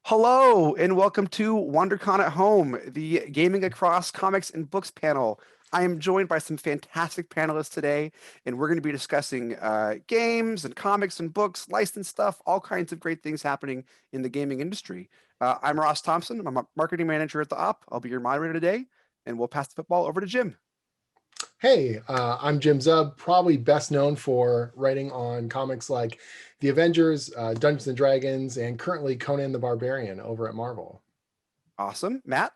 Hello, and welcome to WonderCon at Home, the Gaming Across Comics and Books panel. I am joined by some fantastic panelists today, and we're going to be discussing games and comics and books, licensed stuff, all kinds of great things happening in the gaming industry. I'm Ross Thompson. I'm a marketing manager at the Op. I'll be your moderator today, and we'll pass the football over to Jim. Hey, I'm Jim Zub, probably best known for writing on comics like The Avengers, Dungeons & Dragons, and currently Conan the Barbarian over at Marvel. Awesome. Matt?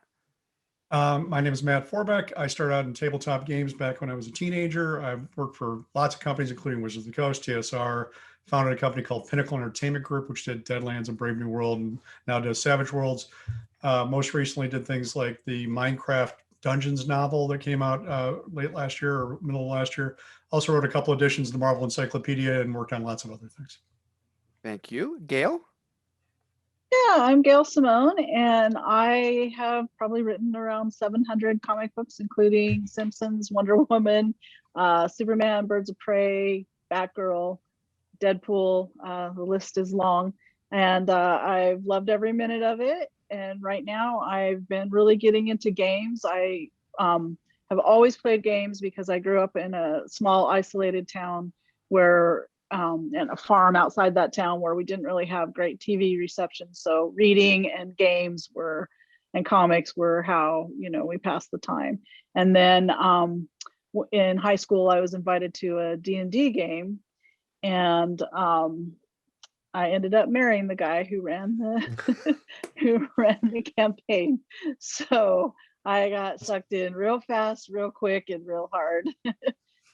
My name is Matt Forbeck. I started out in tabletop games back when I was a teenager. I've worked for lots of companies, including Wizards of the Coast, TSR, founded a company called Pinnacle Entertainment Group, which did Deadlands and Brave New World, and now does Savage Worlds. Most recently did things like the Minecraft Dungeons novel that came out late last year or middle of last year. Also wrote a couple editions of the Marvel Encyclopedia and worked on lots of other things. Thank you. Gail? Yeah, I'm Gail Simone, and I have probably written around 700 comic books, including Simpsons, Wonder Woman, Superman, Birds of Prey, Batgirl, Deadpool. The list is long, and I've loved every minute of it. And right now, I've been really getting into games. I have always played games because I grew up in a small, isolated town where and a farm outside that town where we didn't really have great TV reception. So reading and games and comics were how, we passed the time. And then in high school, I was invited to a D&D game, and I ended up marrying the guy who ran the campaign. So I got sucked in real fast, real quick, and real hard.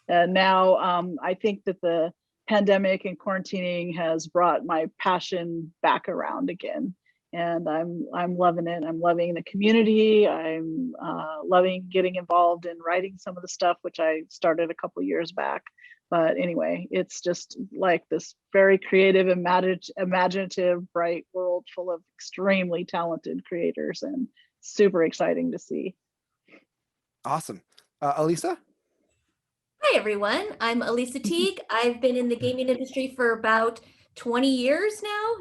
And now I think that the pandemic and quarantining has brought my passion back around again, and I'm loving it. I'm loving the community. I'm loving getting involved in writing some of the stuff which I started a couple years back. But anyway, it's just like this very creative, imaginative, bright world full of extremely talented creators, and super exciting to see. Awesome. Elisa? Hi, everyone. I'm Alicia Teague. I've been in the gaming industry for about 20 years now.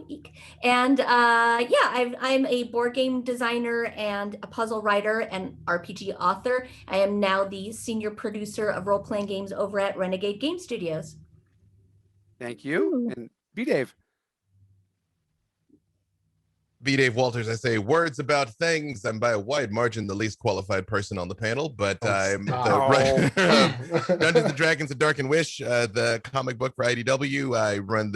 And I'm a board game designer and a puzzle writer and RPG author. I am now the senior producer of role-playing games over at Renegade Game Studios. Thank you. Ooh. And B-Dave? B. Dave Walters, I say words about things. I'm by a wide margin the least qualified person on the panel, but I'm the Dungeons and Dragons of Dark and Wish, the comic book for IDW. I ran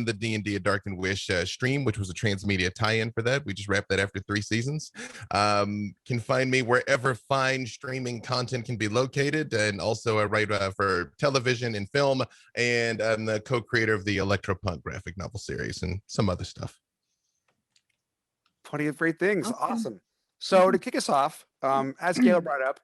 the D&D of Dark and Wish stream, which was a transmedia tie-in for that. We just wrapped that after 3 seasons. Can find me wherever fine streaming content can be located, and also I write for television and film, and I'm the co-creator of the Electropunk graphic novel series and some other stuff. Plenty of great things. Okay. Awesome. So to kick us off, as Gail brought up,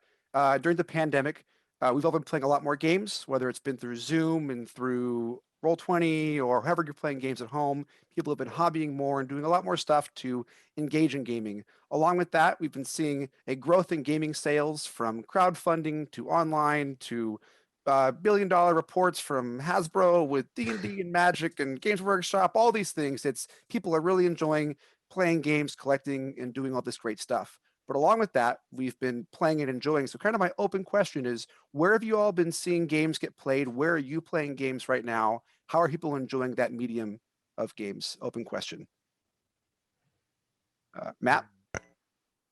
during the pandemic, we've all been playing a lot more games, whether it's been through Zoom and through Roll20 or however you're playing games at home. People have been hobbying more and doing a lot more stuff to engage in gaming. Along with that, we've been seeing a growth in gaming sales, from crowdfunding to online to billion-dollar reports from Hasbro with D&D and Magic and Games Workshop, all these things. People are really enjoying playing games, collecting, and doing all this great stuff. But along with that, we've been playing and enjoying. So kind of my open question is, where have you all been seeing games get played? Where are you playing games right now? How are people enjoying that medium of games? Open question. Matt?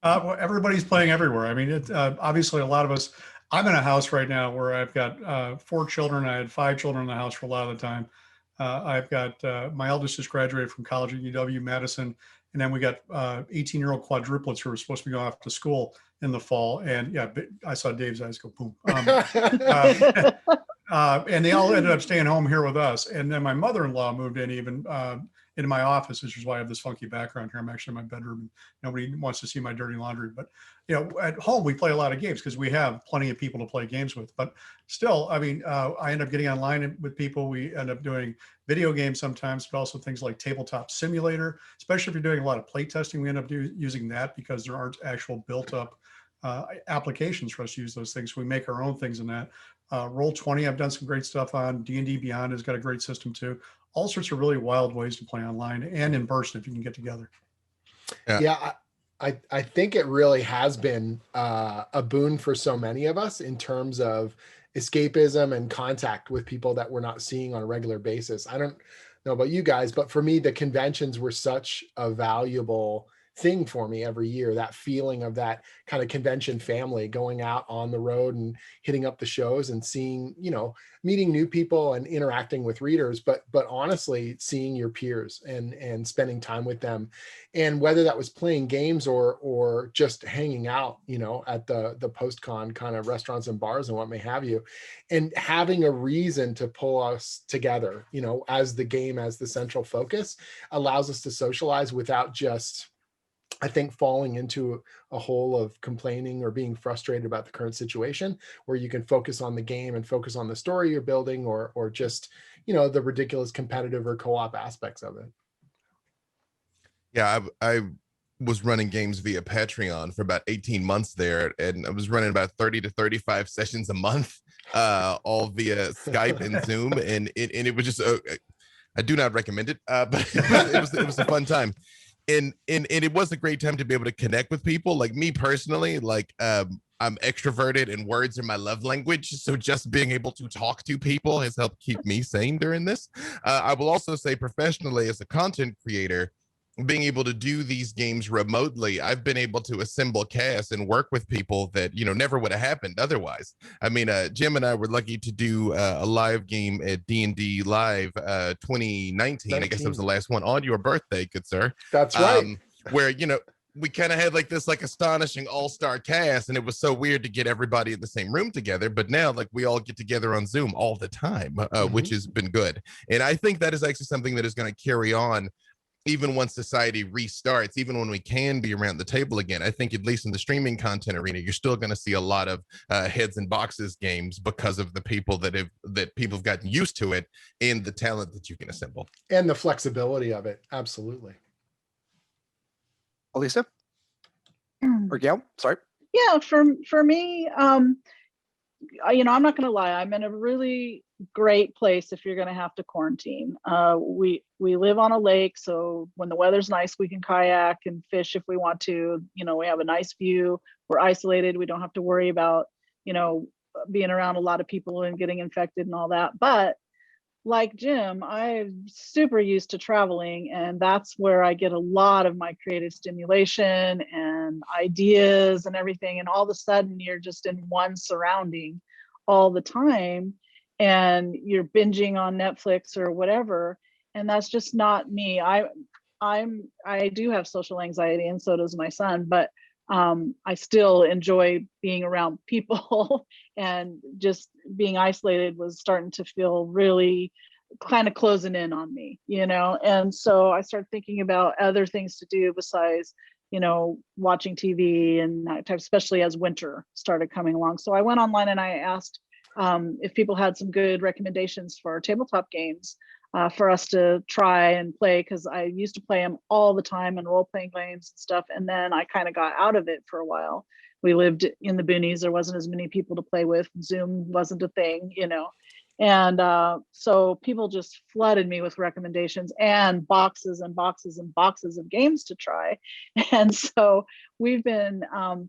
Well, everybody's playing everywhere. I mean, it's obviously a lot of us. I'm in a house right now where I've got 4 children. I had 5 children in the house for a lot of the time. I've got my eldest just graduated from college at UW-Madison. And then we got 18-year-old quadruplets who are supposed to be going off to school in the fall. And yeah, I saw Dave's eyes go boom. And they all ended up staying home here with us. And then my mother-in-law moved in even into my office, which is why I have this funky background here. I'm actually in my bedroom, and nobody wants to see my dirty laundry. But at home we play a lot of games because we have plenty of people to play games with. But still, I mean, I end up getting online with people. We end up doing video games sometimes, but also things like Tabletop Simulator. Especially if you're doing a lot of play testing, we end up using that because there aren't actual built-up applications for us to use those things. We make our own things in that. Roll20, I've done some great stuff on. D&D Beyond has got a great system too. All sorts of really wild ways to play online and in person if you can get together. Yeah, I think it really has been a boon for so many of us in terms of escapism and contact with people that we're not seeing on a regular basis. I don't know about you guys, but for me, the conventions were such a valuable thing for me every year. That feeling of that kind of convention family, going out on the road and hitting up the shows and seeing, meeting new people and interacting with readers, but honestly seeing your peers and spending time with them. And whether that was playing games or just hanging out, at the post-con kind of restaurants and bars and what may have you, and having a reason to pull us together, as the game, as the central focus, allows us to socialize without just, I think, falling into a hole of complaining or being frustrated about the current situation, where you can focus on the game and focus on the story you're building, or just, the ridiculous competitive or co-op aspects of it. Yeah, I was running games via Patreon for about 18 months there, and I was running about 30 to 35 sessions a month, all via Skype and Zoom, and it was just I do not recommend it, but it was a fun time. And it was a great time to be able to connect with people. Like me personally, I'm extroverted and words are my love language. So just being able to talk to people has helped keep me sane during this. I will also say professionally, as a content creator, being able to do these games remotely, I've been able to assemble casts and work with people that, never would have happened otherwise. I mean, Jim and I were lucky to do a live game at D&D Live 2019. I guess that was the last one on your birthday, good sir. That's right. Where, we kind of had this astonishing all-star cast, and it was so weird to get everybody in the same room together. But now we all get together on Zoom all the time, which has been good. And I think that is actually something that is going to carry on even once society restarts, even when we can be around the table again. I think at least in the streaming content arena, you're still going to see a lot of heads and boxes games because of the people that people have gotten used to it and the talent that you can assemble. And the flexibility of it. Absolutely. Elisa? Or Gail? Sorry. Yeah, for me, I'm not going to lie. I'm in a really great place if you're going to have to quarantine. We live on a lake, so when the weather's nice, we can kayak and fish if we want to. We have a nice view. We're isolated. We don't have to worry about, being around a lot of people and getting infected and all that. But like Jim, I'm super used to traveling, and that's where I get a lot of my creative stimulation and ideas and everything. And all of a sudden you're just in one surrounding all the time, and you're binging on Netflix or whatever. And that's just not me. I do have social anxiety, and so does my son, but I still enjoy being around people, and just being isolated was starting to feel really kind of closing in on me, and so I started thinking about other things to do besides, watching TV and that type, especially as winter started coming along. So I went online and I asked if people had some good recommendations for tabletop games for us to try and play, because I used to play them all the time and role-playing games and stuff, and then I kind of got out of it for a while. We lived in the boonies. There wasn't as many people to play with. Zoom wasn't a thing, and so people just flooded me with recommendations and boxes and boxes and boxes of games to try. And so we've been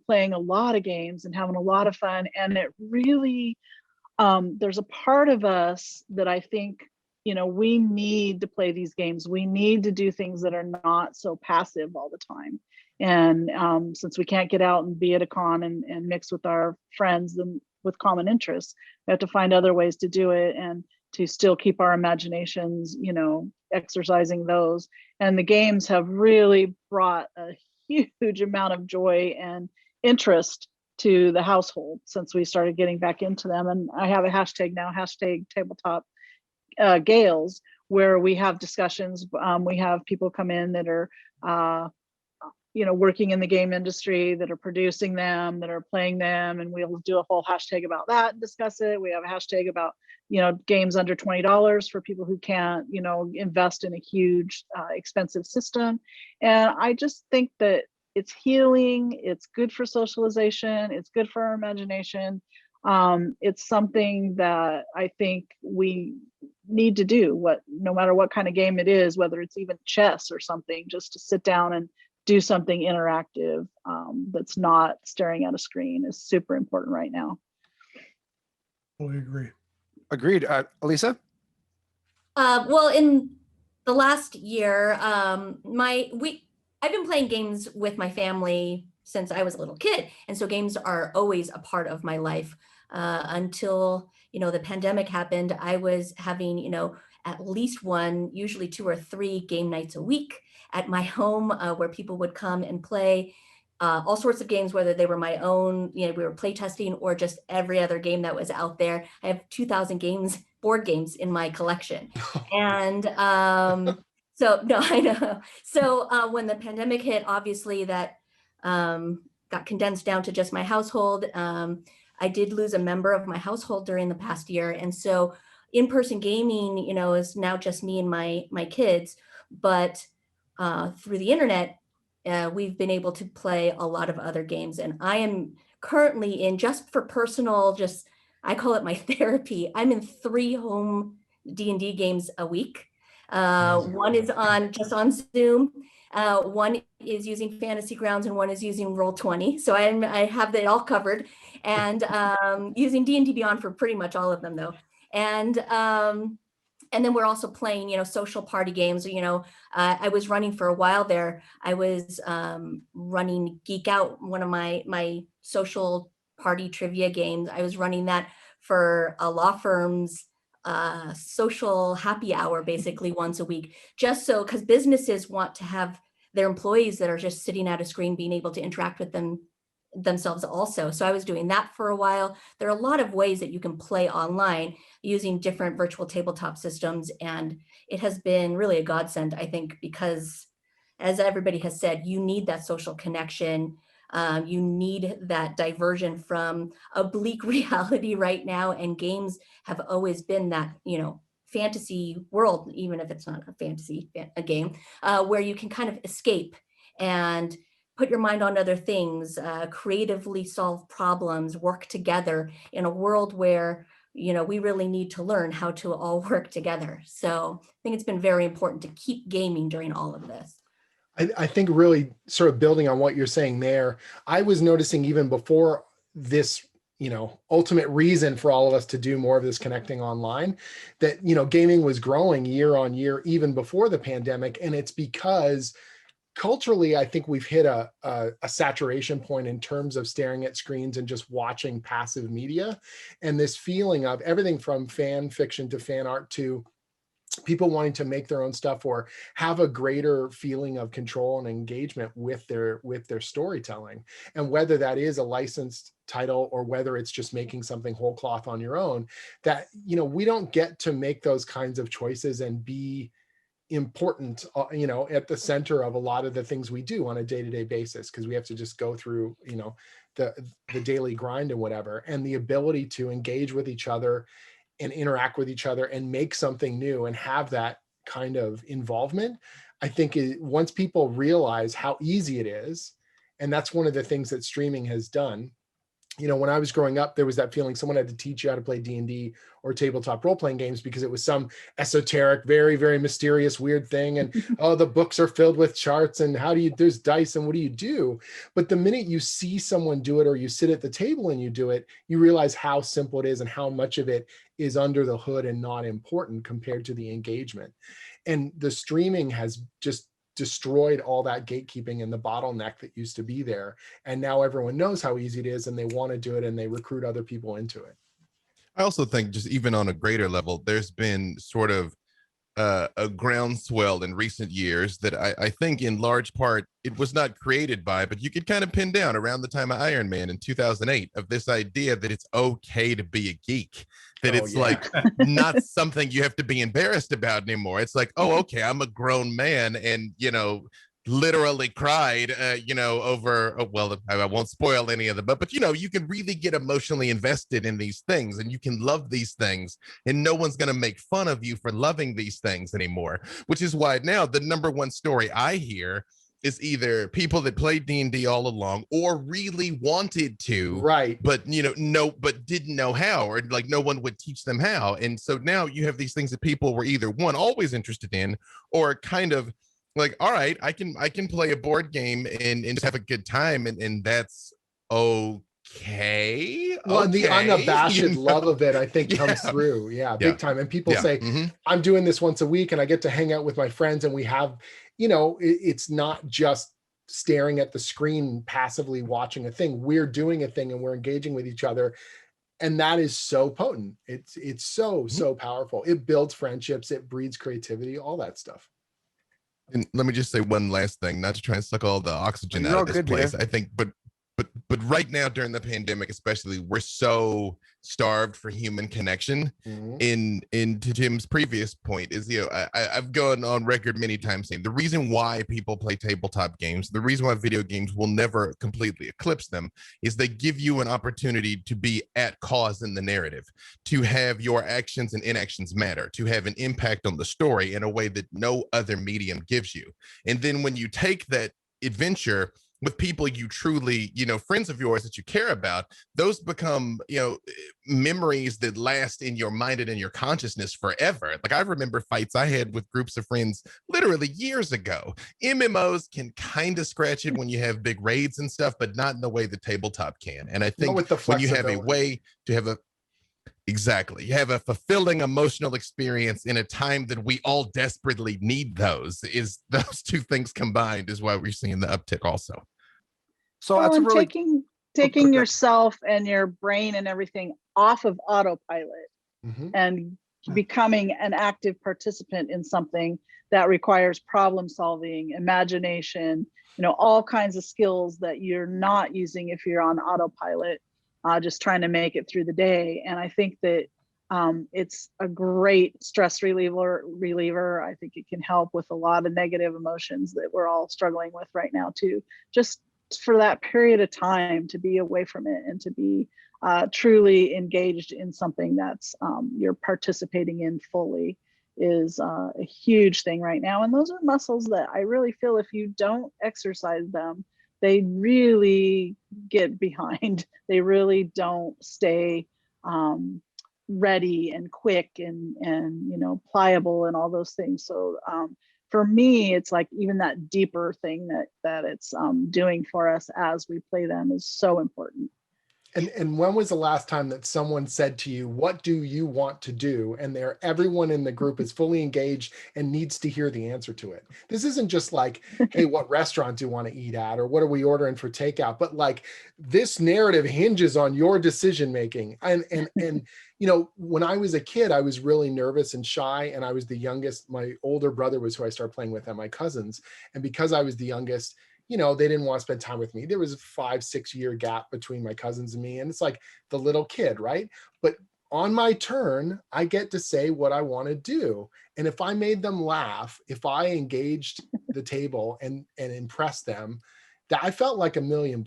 playing a lot of games and having a lot of fun, and it really there's a part of us that I think, we need to play these games. We need to do things that are not so passive all the time. And since we can't get out and be at a con and mix with our friends and with common interests, we have to find other ways to do it and to still keep our imaginations, exercising those. And the games have really brought a huge amount of joy and interest to the household since we started getting back into them. And I have a hashtag now, hashtag tabletop Gales, where we have discussions. We have people come in that are working in the game industry, that are producing them, that are playing them, and we'll do a whole hashtag about that and discuss it. We have a hashtag about games under $20 for people who can't invest in a huge expensive system. And I just think that it's healing, it's good for socialization, it's good for our imagination. It's something that I think we need to do, no matter what kind of game it is, whether it's even chess or something, just to sit down and do something interactive that's not staring at a screen is super important right now. Fully agree. Agreed. Elisa? Well, in the last year, I've been playing games with my family since I was a little kid, and so games are always a part of my life. Until the pandemic happened, I was having at least one, usually 2 or 3 game nights a week at my home, where people would come and play all sorts of games, whether they were my own, we were play testing, or just every other game that was out there. I have 2,000 board games in my collection. And so, no, I know. So when the pandemic hit, obviously that got condensed down to just my household. I did lose a member of my household during the past year. And so in-person gaming, is now just me and my kids. But through the internet, we've been able to play a lot of other games. And I am currently in, just for personal, I call it my therapy, I'm in 3 home D&D games a week. One is on Zoom. One is using Fantasy Grounds, and one is using Roll20. So I have it all covered, and using D&D Beyond for pretty much all of them, though. And then we're also playing, social party games. I was running for a while there. I was running Geek Out, one of my social party trivia games. I was running that for a law firm's social happy hour, basically once a week, just so, because businesses want to have their employees that are just sitting at a screen being able to interact with themselves also. So I was doing that for a while. There are a lot of ways that you can play online using different virtual tabletop systems. And it has been really a godsend, I think, because as everybody has said, you need that social connection. You need that diversion from a bleak reality right now. And games have always been that, fantasy world, even if it's not a game, where you can kind of escape and put your mind on other things, creatively solve problems, work together in a world where, we really need to learn how to all work together. So I think it's been very important to keep gaming during all of this. I think really sort of building on what you're saying there, I was noticing even before this, ultimate reason for all of us to do more of this connecting online, that, gaming was growing year on year, even before the pandemic. And it's because culturally, I think we've hit a saturation point in terms of staring at screens and just watching passive media. And this feeling of everything from fan fiction to fan art to people wanting to make their own stuff or have a greater feeling of control and engagement with their storytelling. And whether that is a licensed title or whether it's just making something whole cloth on your own, that, we don't get to make those kinds of choices and be important, at the center of a lot of the things we do on a day-to-day basis, because we have to just go through, the daily grind and whatever. And the ability to engage with each other and interact with each other and make something new and have that kind of involvement, I think once people realize how easy it is, and that's one of the things that streaming has done. When I was growing up, there was that feeling someone had to teach you how to play D&D or tabletop role-playing games because it was some esoteric, very, very mysterious, weird thing. And, oh, the books are filled with charts and there's dice and what do you do? But the minute you see someone do it or you sit at the table and you do it, you realize how simple it is and how much of it is under the hood and not important compared to the engagement. And the streaming has just destroyed all that gatekeeping and the bottleneck that used to be there. And now everyone knows how easy it is and they want to do it and they recruit other people into it. I also think just even on a greater level, there's been sort of a groundswell in recent years that I think in large part it was not created by, but you could kind of pin down around the time of Iron Man in 2008 of this idea that it's okay to be a geek, that it's like not something you have to be embarrassed about anymore. It's like, oh, okay, I'm a grown man and, literally cried, over, well, I won't spoil any of them, but you can really get emotionally invested in these things and you can love these things and no one's going to make fun of you for loving these things anymore, which is why now the number one story I hear is either people that played D&D all along or really wanted to, right? But but didn't know how, or like no one would teach them how. And so now you have these things that people were either one always interested in or kind of Like, all right, I can play a board game and just have a good time, and that's okay. Well, and the unabashed you know? love of it, I think, comes through. Yeah, big time. And people say, I'm doing this once a week and I get to hang out with my friends, and we have, it's not just staring at the screen passively watching a thing. We're doing a thing and we're engaging with each other. And that is so potent. It's so powerful. It builds friendships, it breeds creativity, all that stuff. And let me just say one last thing, not to try and suck all the oxygen out of this place. Man. I think, but right now during the pandemic, especially, we're so starved for human connection. In to Jim's previous point is, I've gone on record many times saying the reason why people play tabletop games, the reason why video games will never completely eclipse them, is they give you an opportunity to be at cause in the narrative, to have your actions and inactions matter, to have an impact on the story in a way that no other medium gives you. And then when you take that adventure with people you truly, friends of yours that you care about, those become, memories that last in your mind and in your consciousness forever. Like, I remember fights I had with groups of friends literally years ago. MMOs can kind of scratch it when you have big raids and stuff, but not in the way the tabletop can. And I think when you have a way to have you have a fulfilling emotional experience in a time that we all desperately need those two things combined is why we're seeing the uptick also. So that's really taking yourself and your brain and everything off of autopilot and becoming an active participant in something that requires problem solving, imagination, all kinds of skills that you're not using if you're on autopilot, just trying to make it through the day. And I think that it's a great stress reliever. I think it can help with a lot of negative emotions that we're all struggling with right now too. Just for that period of time to be away from it and to be truly engaged in something that's you're participating in fully is a huge thing right now. And those are muscles that I really feel if you don't exercise them, they really get behind. They really don't stay ready and quick and pliable and all those things. So for me, it's like even that deeper thing that it's doing for us as we play them is so important. And when was the last time that someone said to you, what do you want to do? And everyone in the group is fully engaged and needs to hear the answer to it. This isn't just like, hey, what restaurant do you want to eat at? Or what are we ordering for takeout? But like, this narrative hinges on your decision making. And when I was a kid, I was really nervous and shy, and I was the youngest. My older brother was who I started playing with, and my cousins. And because I was the youngest, they didn't want to spend time with me. There was a 5-6 year gap between my cousins and me. And it's like the little kid, right? But on my turn, I get to say what I want to do. And if I made them laugh, if I engaged the table and impressed them, that I felt like $1 million.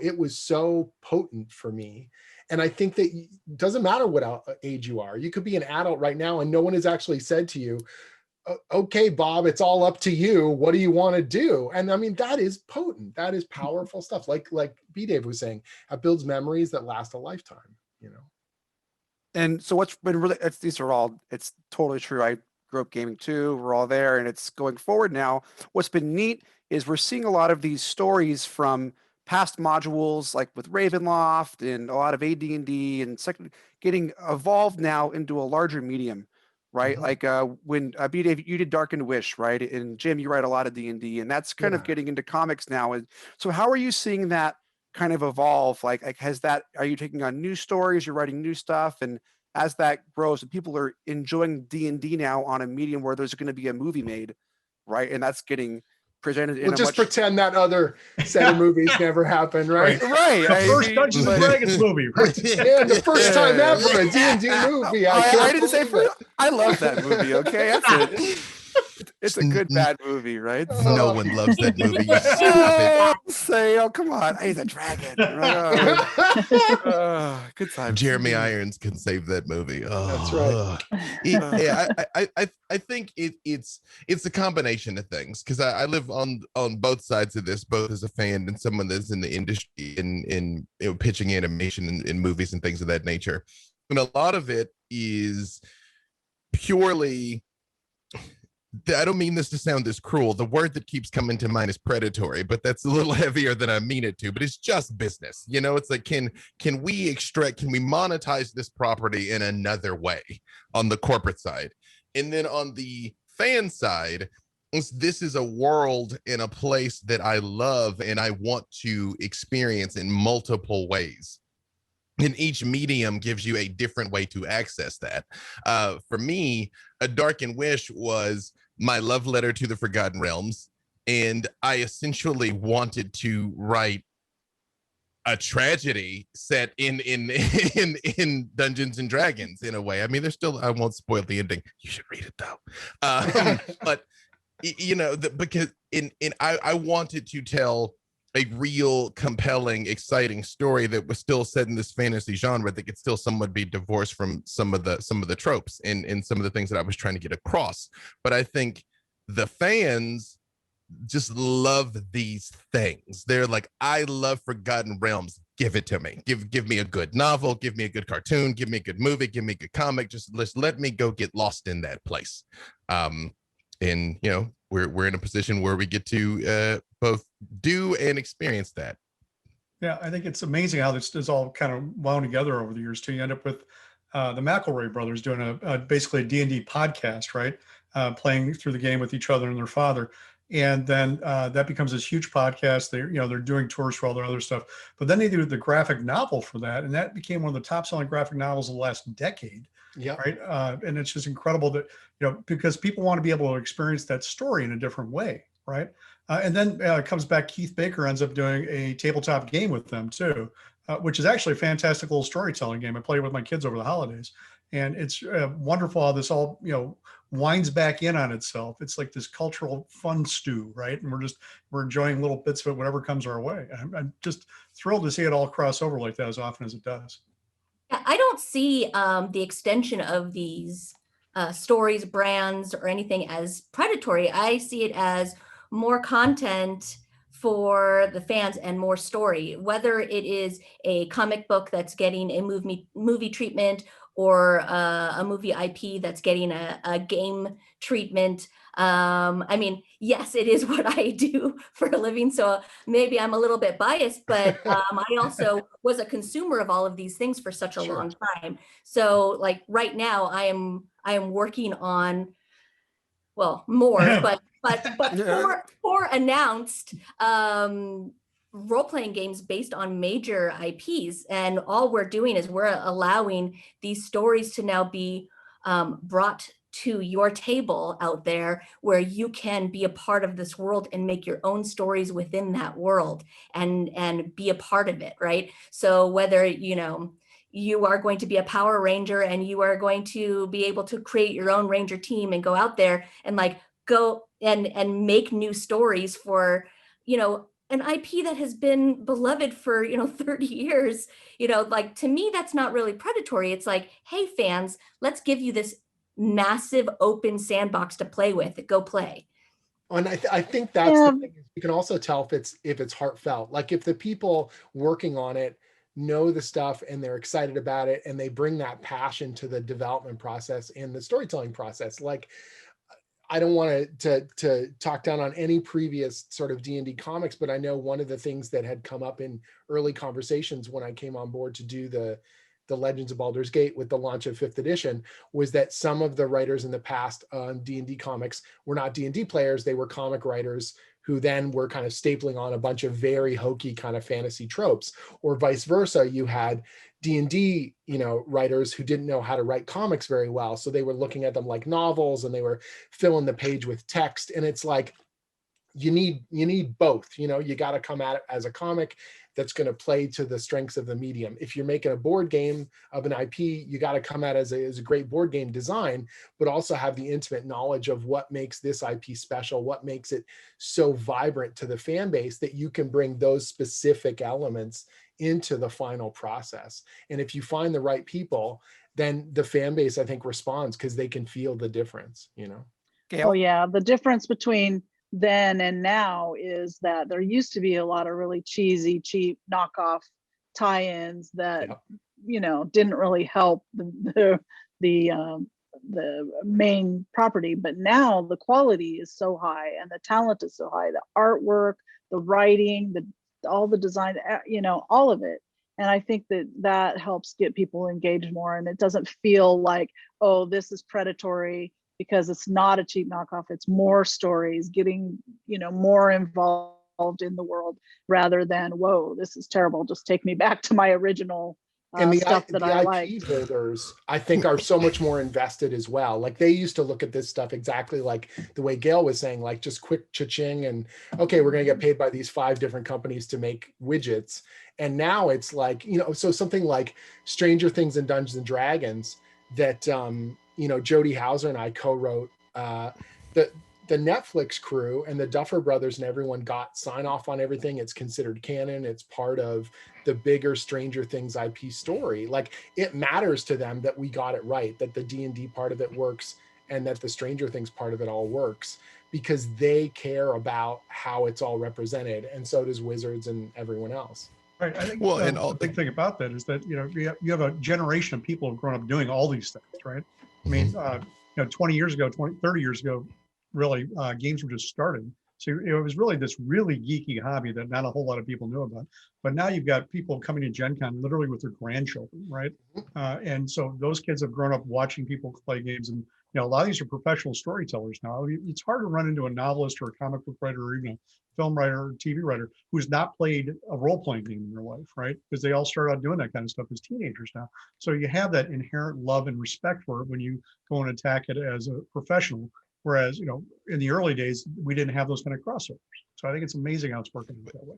It was so potent for me. And I think that it doesn't matter what age you are. You could be an adult right now and no one has actually said to you, okay, Bob, it's all up to you. What do you want to do? And I mean, that is potent. That is powerful stuff. Like B. Dave was saying, it builds memories that last a lifetime, And so what's been really, it's totally true. I grew up gaming too. We're all there, and it's going forward now. What's been neat is we're seeing a lot of these stories from past modules, like with Ravenloft and a lot of AD&D and getting evolved now into a larger medium. Right, like when B. Dave, you did Dark and Wish, right? And Jim, you write a lot of D&D, and that's kind of getting into comics now. And so, how are you seeing that kind of evolve? Like, are you taking on new stories? You're writing new stuff, and as that grows, and people are enjoying D&D now on a medium where there's going to be a movie made, right? And that's getting presented in pretend that other set of movies never happened, right? Right. The first Dungeons and Dragons movie, right? Yeah, the first time ever a D&D movie. I didn't say I love that movie. Okay, it's a good bad movie, right? No one loves that movie. Come on, he's a dragon. Good time. Jeremy Irons can save that movie. That's right. I think it's a combination of things, because I live on both sides of this, both as a fan and someone that's in the industry in pitching animation in movies and things of that nature. And a lot of it is purely I don't mean this to sound this cruel. The word that keeps coming to mind is predatory, but that's a little heavier than I mean it to. But it's just business. You know, it's like, can we monetize this property in another way on the corporate side? And then on the fan side, this is a world in a place that I love and I want to experience in multiple ways. And each medium gives you a different way to access that. For me, A Darkened Wish was my love letter to the Forgotten Realms. And I essentially wanted to write a tragedy set in Dungeons and Dragons in a way. I mean, there's still, I won't spoil the ending. You should read it though. But you know, because I wanted to tell a real compelling, exciting story that was still set in this fantasy genre that could still somewhat be divorced from some of the tropes and some of the things that I was trying to get across. But I think the fans just love these things. They're like, I love Forgotten Realms. Give it to me. Give me a good novel. Give me a good cartoon. Give me a good movie. Give me a good comic. Just let me go get lost in that place. And you know, we're in a position where we get to both do and experience that. Yeah, I think it's amazing how this is all kind of wound together over the years too. You end up with the McElroy brothers doing basically a D&D podcast, right? Playing through the game with each other and their father. And then that becomes this huge podcast. They're doing tours for all their other stuff. But then they do the graphic novel for that. And that became one of the top selling graphic novels of the last decade. Yeah. Right. And it's just incredible that, because people want to be able to experience that story in a different way. Right. And then it comes back. Keith Baker ends up doing a tabletop game with them, too, which is actually a fantastic little storytelling game. I played with my kids over the holidays. And it's wonderful how this all, winds back in on itself. It's like this cultural fun stew, right? And we're enjoying little bits of it, whatever comes our way. I'm just thrilled to see it all cross over like that as often as it does. I don't see the extension of these stories, brands, or anything as predatory. I see it as more content for the fans and more story, whether it is a comic book that's getting a movie treatment or a movie IP that's getting a game treatment. I mean, yes, it is what I do for a living, so maybe I'm a little bit biased, but I also was a consumer of all of these things for such a long time. So like right now I am working on, well, more, but four announced role-playing games based on major IPs. And all we're doing is we're allowing these stories to now be brought to your table out there where you can be a part of this world and make your own stories within that world and be a part of it, right? So whether, you are going to be a Power Ranger and you are going to be able to create your own Ranger team and go out there and like go and make new stories for, an IP that has been beloved for, 30 years, like to me, that's not really predatory. It's like, hey, fans, let's give you this massive open sandbox to play with. Go play. And I think that's the thing. You can also tell if it's heartfelt. Like if the people working on it know the stuff and they're excited about it and they bring that passion to the development process and the storytelling process. Like, I don't want to talk down on any previous sort of D&D comics, but I know one of the things that had come up in early conversations when I came on board to do the Legends of Baldur's Gate with the launch of 5th edition was that some of the writers in the past on D&D comics were not D&D players. They were comic writers who then were kind of stapling on a bunch of very hokey kind of fantasy tropes, or vice versa. You had D&D, writers who didn't know how to write comics very well. So they were looking at them like novels and they were filling the page with text. And it's like, you need both, you got to come at it as a comic that's going to play to the strengths of the medium. If you're making a board game of an IP, you got to come at it as a great board game design, but also have the intimate knowledge of what makes this IP special, what makes it so vibrant to the fan base that you can bring those specific elements into the final process. And if you find the right people, then the fan base, I think, responds because they can feel the difference, Gail? Oh yeah, the difference between then and now is that there used to be a lot of really cheesy, cheap knockoff tie-ins that didn't really help the the main property. But now the quality is so high and the talent is so high, the artwork, the writing, all the design, all of it. And I think that helps get people engaged more, and it doesn't feel like, oh, this is predatory, because it's not a cheap knockoff. It's more stories, getting more involved in the world, rather than, whoa, this is terrible, just take me back to my original and the stuff that I IP like. holders, I think, are so much more invested as well. Like, they used to look at this stuff exactly like the way Gail was saying, like, just quick cha-ching, and okay, we're going to get paid by these 5 different companies to make widgets. And now it's like, so something like Stranger Things and Dungeons and Dragons that Jody Hauser and I co-wrote, the Netflix crew and the Duffer Brothers and everyone got sign off on everything. It's considered canon. It's part of the bigger Stranger Things IP story. Like, it matters to them that we got it right, that the D&D part of it works and that the Stranger Things part of it all works, because they care about how it's all represented. And so does Wizards and everyone else. Right. I think and the big thing about that is that, you have a generation of people who've grown up doing all these things, right? I mean, 20 years ago, 30 years ago, really, games were just starting. So it was really this really geeky hobby that not a whole lot of people knew about. But now you've got people coming to Gen Con literally with their grandchildren, right? And so those kids have grown up watching people play games. And a lot of these are professional storytellers now. It's hard to run into a novelist or a comic book writer or even a film writer or TV writer who's not played a role-playing game in their life, right? Because they all start out doing that kind of stuff as teenagers now. So you have that inherent love and respect for it when you go and attack it as a professional. Whereas, in the early days, we didn't have those kind of crossovers. So I think it's amazing how it's working that way.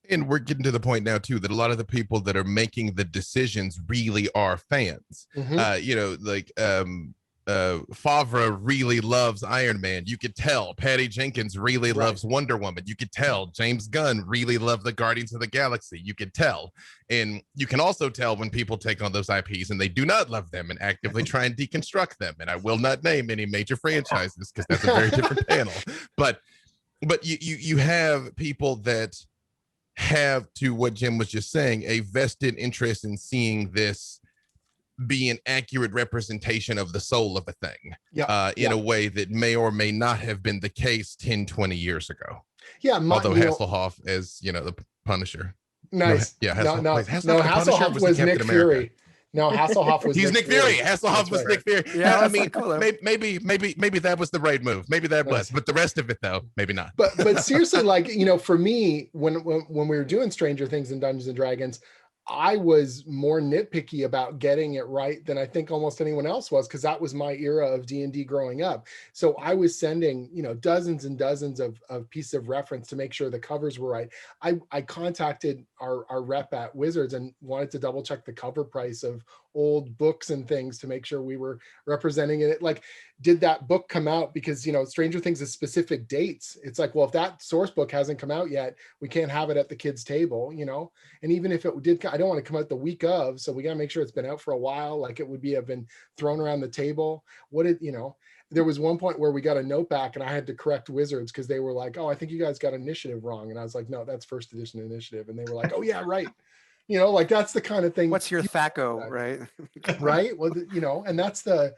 And we're getting to the point now too that a lot of the people that are making the decisions really are fans. Favre really loves Iron Man. You could tell. Patty Jenkins really loves Wonder Woman. You could tell. James Gunn really loved the Guardians of the Galaxy. You could tell. And you can also tell when people take on those IPs and they do not love them and actively try and deconstruct them. And I will not name any major franchises because that's a very different panel. But you have people that have, to what Jim was just saying, a vested interest in seeing this be an accurate representation of the soul of a thing in a way that may or may not have been the case 10, 20 years ago. Although Hasselhoff as, the Punisher. Nice. Hasselhoff was Nick Fury. No, Hasselhoff was He's Nick Fury. Hasselhoff was Nick Fury. Yeah, I mean, maybe that was the right move. Maybe that was, but the rest of it though, maybe not. But seriously, like, for me, when we were doing Stranger Things and Dungeons and Dragons, I was more nitpicky about getting it right than I think almost anyone else was, because that was my era of D&D growing up. So I was sending, dozens and dozens of pieces of reference to make sure the covers were right. I contacted our rep at Wizards and wanted to double check the cover price of old books and things to make sure we were representing it. Like, did that book come out? Because, Stranger Things is specific dates. It's like, well, if that source book hasn't come out yet, we can't have it at the kids' table, and even if it did, I don't want to come out the week of, so we got to make sure it's been out for a while. Like, it would have been thrown around the table. There was one point where we got a note back and I had to correct Wizards because they were like, oh, I think you guys got initiative wrong. And I was like, no, that's first edition initiative. And they were like, oh yeah, right. Like, that's the kind of thing. What's your THACO, right? Right. Well, and that's the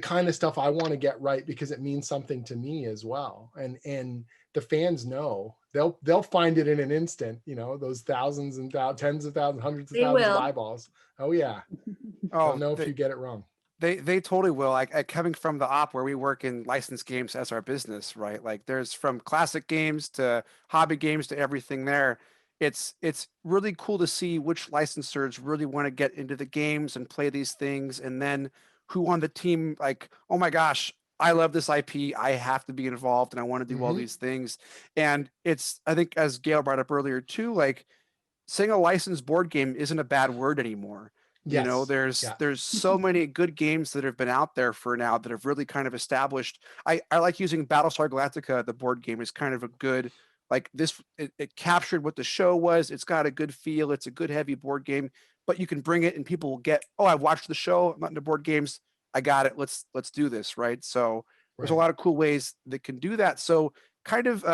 kind of stuff I want to get right because it means something to me as well. And the fans know they'll find it in an instant, those thousands and tens of thousands, hundreds of thousands of eyeballs. Oh yeah. They'll know if you get it wrong. They totally will. Like, coming from the op where we work in licensed games as our business, right? Like, there's from classic games to hobby games to everything there. It's really cool to see which licensors really want to get into the games and play these things, and then who on the team, like, oh my gosh, I love this IP, I have to be involved and I want to do all these things. And it's, I think, as Gail brought up earlier too, like, saying a licensed board game isn't a bad word anymore. There's so many good games that have been out there for now that have really kind of established. I like using Battlestar Galactica, the board game, is kind of a good, like, this, it captured what the show was. It's got a good feel. It's a good heavy board game, but you can bring it and people will get, oh, I've watched the show, I'm not into board games, I got it, let's do this, right? So there's a lot of cool ways that can do that. So kind of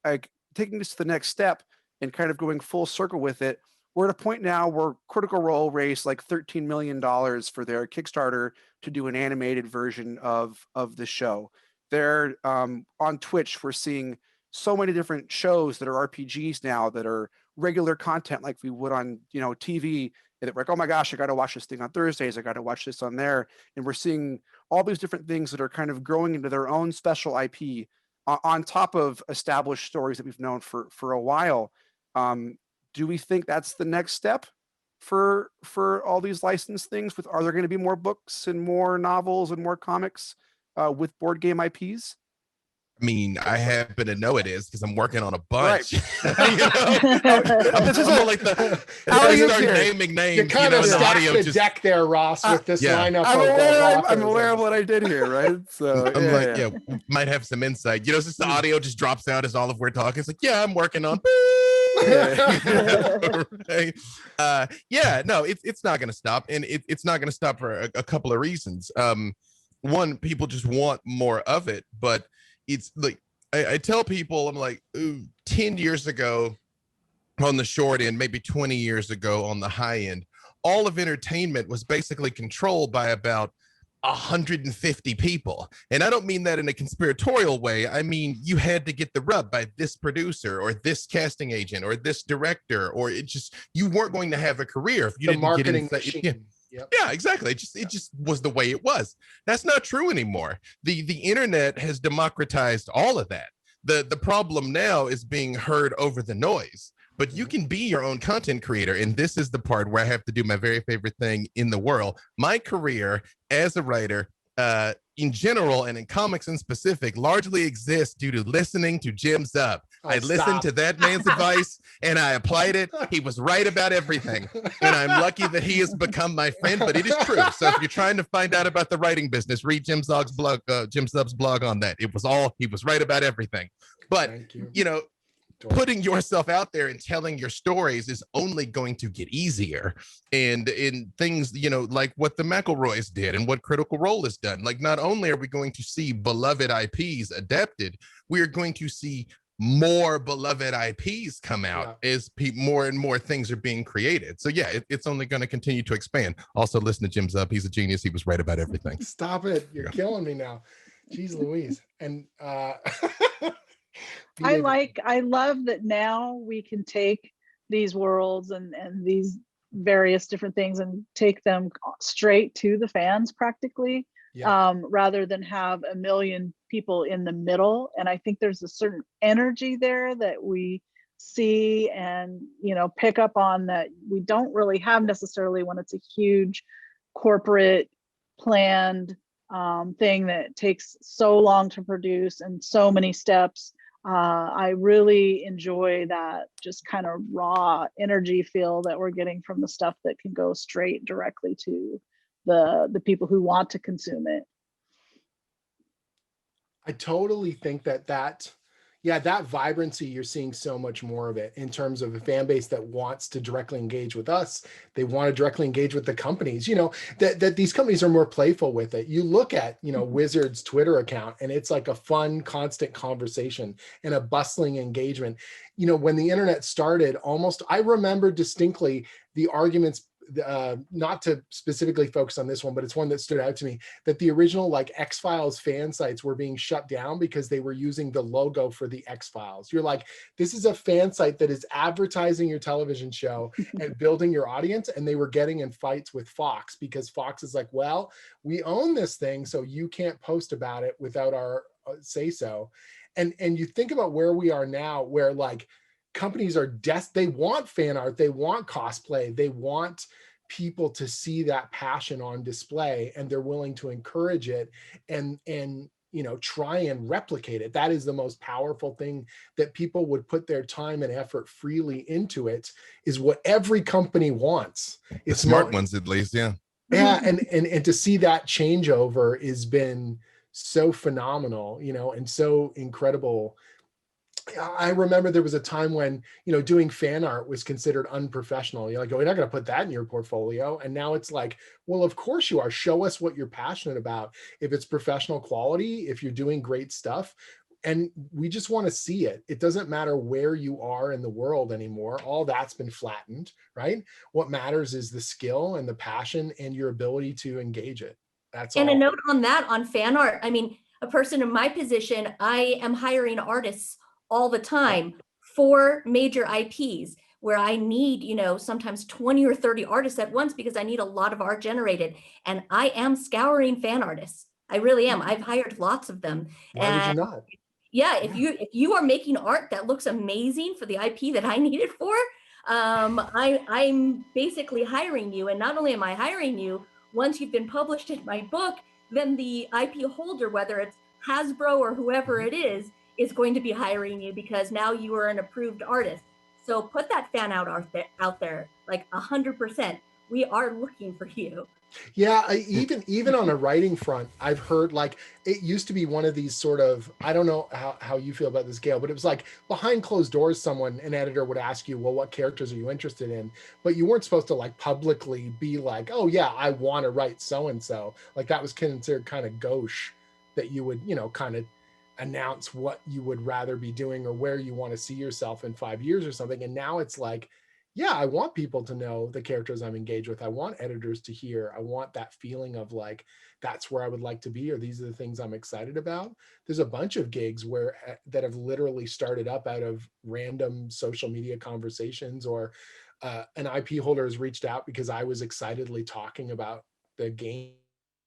like taking this to the next step and kind of going full circle with it, we're at a point now where Critical Role raised like $13 million for their Kickstarter to do an animated version of the show. They're on Twitch. We're seeing so many different shows that are RPGs now that are regular content like we would on TV. And we're like, oh my gosh, I got to watch this thing on Thursdays. I got to watch this on there. And we're seeing all these different things that are kind of growing into their own special IP on top of established stories that we've known for a while. Do we think that's the next step for all these licensed things? Are there going to be more books and more novels and more comics with board game IPs? I mean, I happen to know it is because I'm working on a bunch. Right. This is like the I start naming names. You kind of stacked the deck there, Ross, with this lineup. I'm aware of what I did here, right? So I'm might have some insight. Since the audio just drops out as all of we're talking, it's like, I'm working on. Right? No, it's not going to stop, and it's not going to stop for a couple of reasons. One, people just want more of it, but it's like I tell people, I'm like, 10 years ago on the short end, maybe 20 years ago on the high end, all of entertainment was basically controlled by about 150 people. And I don't mean that in a conspiratorial way. I mean, you had to get the rub by this producer or this casting agent or this director, or you weren't going to have a career if you didn't marketing get in. machine. Yep. Yeah, exactly. It just was the way it was. That's not true anymore. The internet has democratized all of that. The problem now is being heard over the noise. But you can be your own content creator. And this is the part where I have to do my very favorite thing in the world. My career as a writer, in general and in comics in specific, largely exists due to listening to Jim's Up. I listened to that man's advice and I applied it. He was right about everything. And I'm lucky that he has become my friend, but it is true. So if you're trying to find out about the writing business, read Jim Zug's blog on that. He was right about everything. But, putting yourself out there and telling your stories is only going to get easier. And in things, like what the McElroys did and what Critical Role has done, like not only are we going to see beloved IPs adapted, we are going to see more beloved IPs come out as more and more things are being created. So it's only going to continue to expand. Also listen to Jim's Up. He's a genius. He was right about everything. Stop it. You're killing me now. Jeez Louise. And I love that now we can take these worlds and these various different things and take them straight to the fans practically, rather than have a million people in the middle. And I think there's a certain energy there that we see and pick up on that we don't really have necessarily when it's a huge corporate planned thing that takes so long to produce and so many steps. I really enjoy that just kind of raw energy feel that we're getting from the stuff that can go straight directly to the people who want to consume it. I totally think that vibrancy, you're seeing so much more of it in terms of a fan base that wants to directly engage with us. They want to directly engage with the companies, that these companies are more playful with it. You look at, Wizards Twitter account and it's like a fun, constant conversation and a bustling engagement. When the internet started, I remember distinctly the arguments, not to specifically focus on this one, but it's one that stood out to me, that the original X-Files fan sites were being shut down because they were using the logo for the X-Files. You're like, this is a fan site that is advertising your television show and building your audience. And they were getting in fights with Fox because Fox is like, well, we own this thing, so you can't post about it without our say so. And you think about where we are now, where companies are they want fan art, they want cosplay, they want people to see that passion on display, and they're willing to encourage it and try and replicate it. That is the most powerful thing, that people would put their time and effort freely into it, is what every company wants. It's smart ones, at least. Yeah. And to see that changeover has been so phenomenal, and so incredible. I remember there was a time when, doing fan art was considered unprofessional. You're like, oh, you're not going to put that in your portfolio. And now it's like, well, of course you are. Show us what you're passionate about. If it's professional quality, if you're doing great stuff, and we just want to see it. It doesn't matter where you are in the world anymore. All that's been flattened, right? What matters is the skill and the passion and your ability to engage it. That's all. And a note on that, on fan art. I mean, a person in my position, I am hiring artists all the time for major IPs where I need, sometimes 20 or 30 artists at once because I need a lot of art generated. And I am scouring fan artists. I really am. I've hired lots of them. Why would you not? Yeah, if you are making art that looks amazing for the IP that I need it for, I'm basically hiring you. And not only am I hiring you, once you've been published in my book, then the IP holder, whether it's Hasbro or whoever it is going to be hiring you because now you are an approved artist. So put that fan out there, like 100%. We are looking for you. Yeah, even on a writing front, I've heard like it used to be one of these sort of, I don't know how you feel about this, Gail, but it was like behind closed doors, an editor would ask you, well, what characters are you interested in? But you weren't supposed to like publicly be like, oh yeah, I want to write so-and-so. Like that was considered kind of gauche that you would, kind of announce what you would rather be doing or where you want to see yourself in 5 years or something. And now it's like, yeah, I want people to know the characters I'm engaged with. I want editors to hear. I want that feeling of like, that's where I would like to be, or these are the things I'm excited about. There's a bunch of gigs that have literally started up out of random social media conversations, or an IP holder has reached out because I was excitedly talking about the game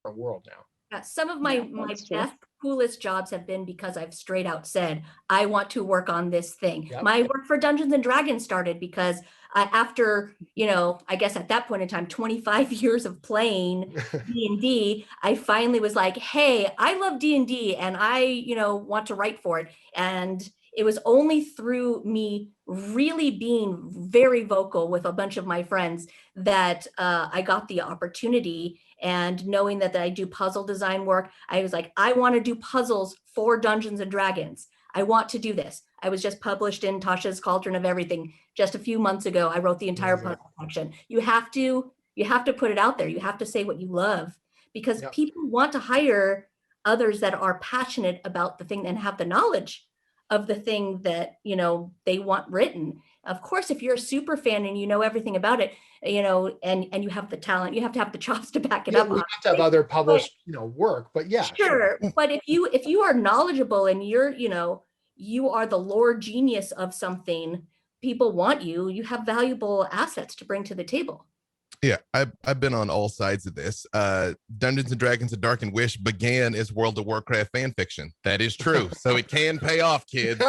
world now. Some of my best, coolest jobs have been because I've straight out said, I want to work on this thing. Yep. My work for Dungeons and Dragons started because after, I guess at that point in time, 25 years of playing D&D, I finally was like, hey, I love D&D and I, want to write for it. And it was only through me really being very vocal with a bunch of my friends that I got the opportunity. And knowing that I do puzzle design work, I was like, I want to do puzzles for Dungeons and Dragons. I want to do this. I was just published in Tasha's Cauldron of Everything just a few months ago. I wrote the entire puzzle section. You have to put it out there. You have to say what you love because people want to hire others that are passionate about the thing and have the knowledge of the thing that, they want written. Of course, if you're a super fan and you know everything about it, and you have the talent, you have to have the chops to back it up. We have to have other published, work, but yeah. Sure. But if you are knowledgeable and you are the lore genius of something, people want you, you have valuable assets to bring to the table. Yeah, I've been on all sides of this. Dungeons and Dragons: A Darkened Wish began as World of Warcraft fan fiction. That is true. So it can pay off, kids.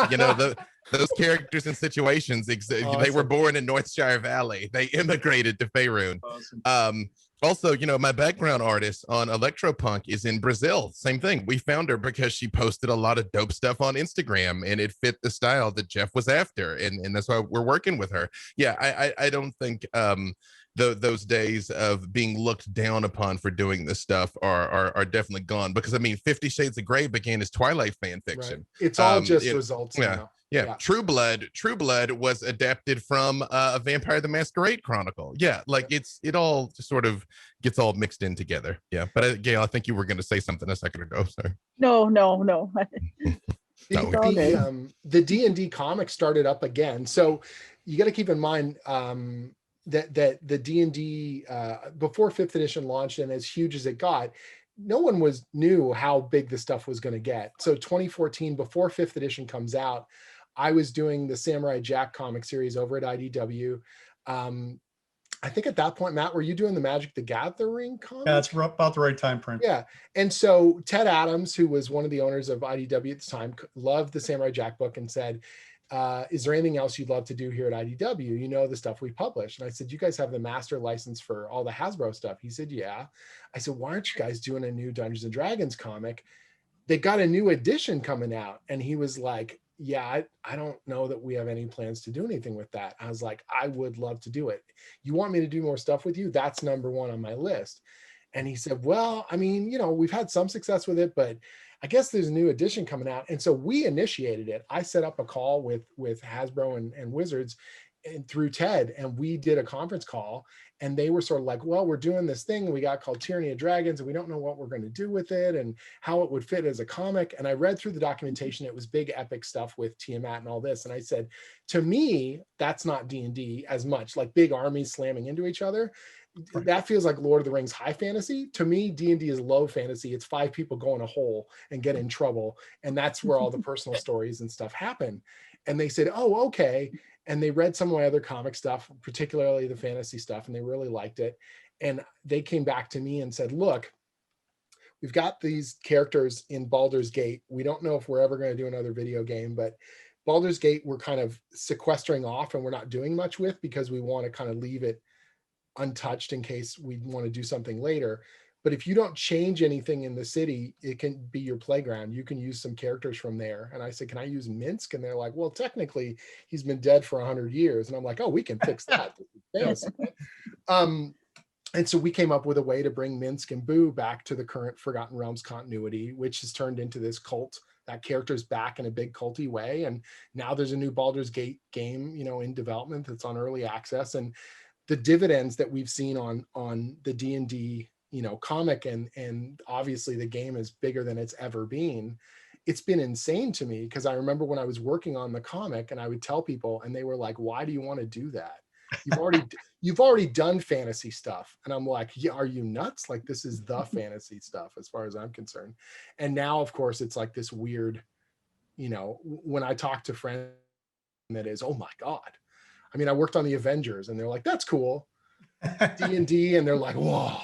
Those characters and situations, they were born in Northshire Valley. They immigrated to Faerun. Awesome. Also, my background artist on Electropunk is in Brazil. Same thing. We found her because she posted a lot of dope stuff on Instagram and it fit the style that Jeff was after. And that's why we're working with her. Yeah, I don't think those days of being looked down upon for doing this stuff are definitely gone, because 50 Shades of Grey began as Twilight fan fiction. Right. It's all just results now. Yeah. True Blood was adapted from a Vampire the Masquerade Chronicle. Yeah, like it all just sort of gets all mixed in together. Yeah, but Gail, I think you were going to say something a second ago. Sorry. No. The D&D comic started up again, so you got to keep in mind that the D&D before 5th edition launched, and as huge as it got, no one knew how big the stuff was going to get. So 2014, before 5th edition comes out, I was doing the Samurai Jack comic series over at IDW. I think at that point, Matt, were you doing the Magic the Gathering comic? Yeah, that's about the right time frame. Yeah. And so Ted Adams, who was one of the owners of IDW at the time, loved the Samurai Jack book and said, is there anything else you'd love to do here at IDW? The stuff we published. And I said, you guys have the master license for all the Hasbro stuff. He said, yeah. I said, why aren't you guys doing a new Dungeons and Dragons comic? They got a new edition coming out. And he was like, yeah, I don't know that we have any plans to do anything with that. I was like, I would love to do it. You want me to do more stuff with you? That's number one on my list. And he said, well, we've had some success with it, but I guess there's a new edition coming out. And so we initiated it. I set up a call with Hasbro and Wizards, and through Ted, and we did a conference call, and they were sort of like, well, we're doing this thing we got called Tyranny of Dragons, and we don't know what we're going to do with it and how it would fit as a comic. And I read through the documentation. It was big epic stuff with Tiamat and all this. And I said, to me, that's not D&D as much, like big armies slamming into each other. Right. That feels like Lord of the Rings high fantasy. To me, D&D is low fantasy. It's 5 people go in a hole and get in trouble. And that's where all the personal stories and stuff happen. And they said, oh, okay. And they read some of my other comic stuff, particularly the fantasy stuff, and they really liked it. And they came back to me and said, look, we've got these characters in Baldur's Gate. We don't know if we're ever going to do another video game, but Baldur's Gate, we're kind of sequestering off and we're not doing much with because we want to kind of leave it untouched in case we want to do something later. But if you don't change anything in the city, it can be your playground. You can use some characters from there. And I said, can I use Minsk? And they're like, well, technically he's been dead for 100 years. And I'm like, oh, we can fix that. And so we came up with a way to bring Minsk and Boo back to the current Forgotten Realms continuity, which has turned into this cult. That character's back in a big culty way. And now there's a new Baldur's Gate game, in development that's on early access. And the dividends that we've seen on the D&D comic, and obviously the game is bigger than it's ever been. It's been insane to me, because I remember when I was working on the comic and I would tell people and they were like, why do you want to do that? You've already done fantasy stuff. And I'm like, yeah, are you nuts? Like, this is the fantasy stuff as far as I'm concerned. And now, of course, it's like this weird, when I talk to friends that is, oh my God. I mean, I worked on the Avengers and they're like, that's cool. D&D, and they're like, whoa.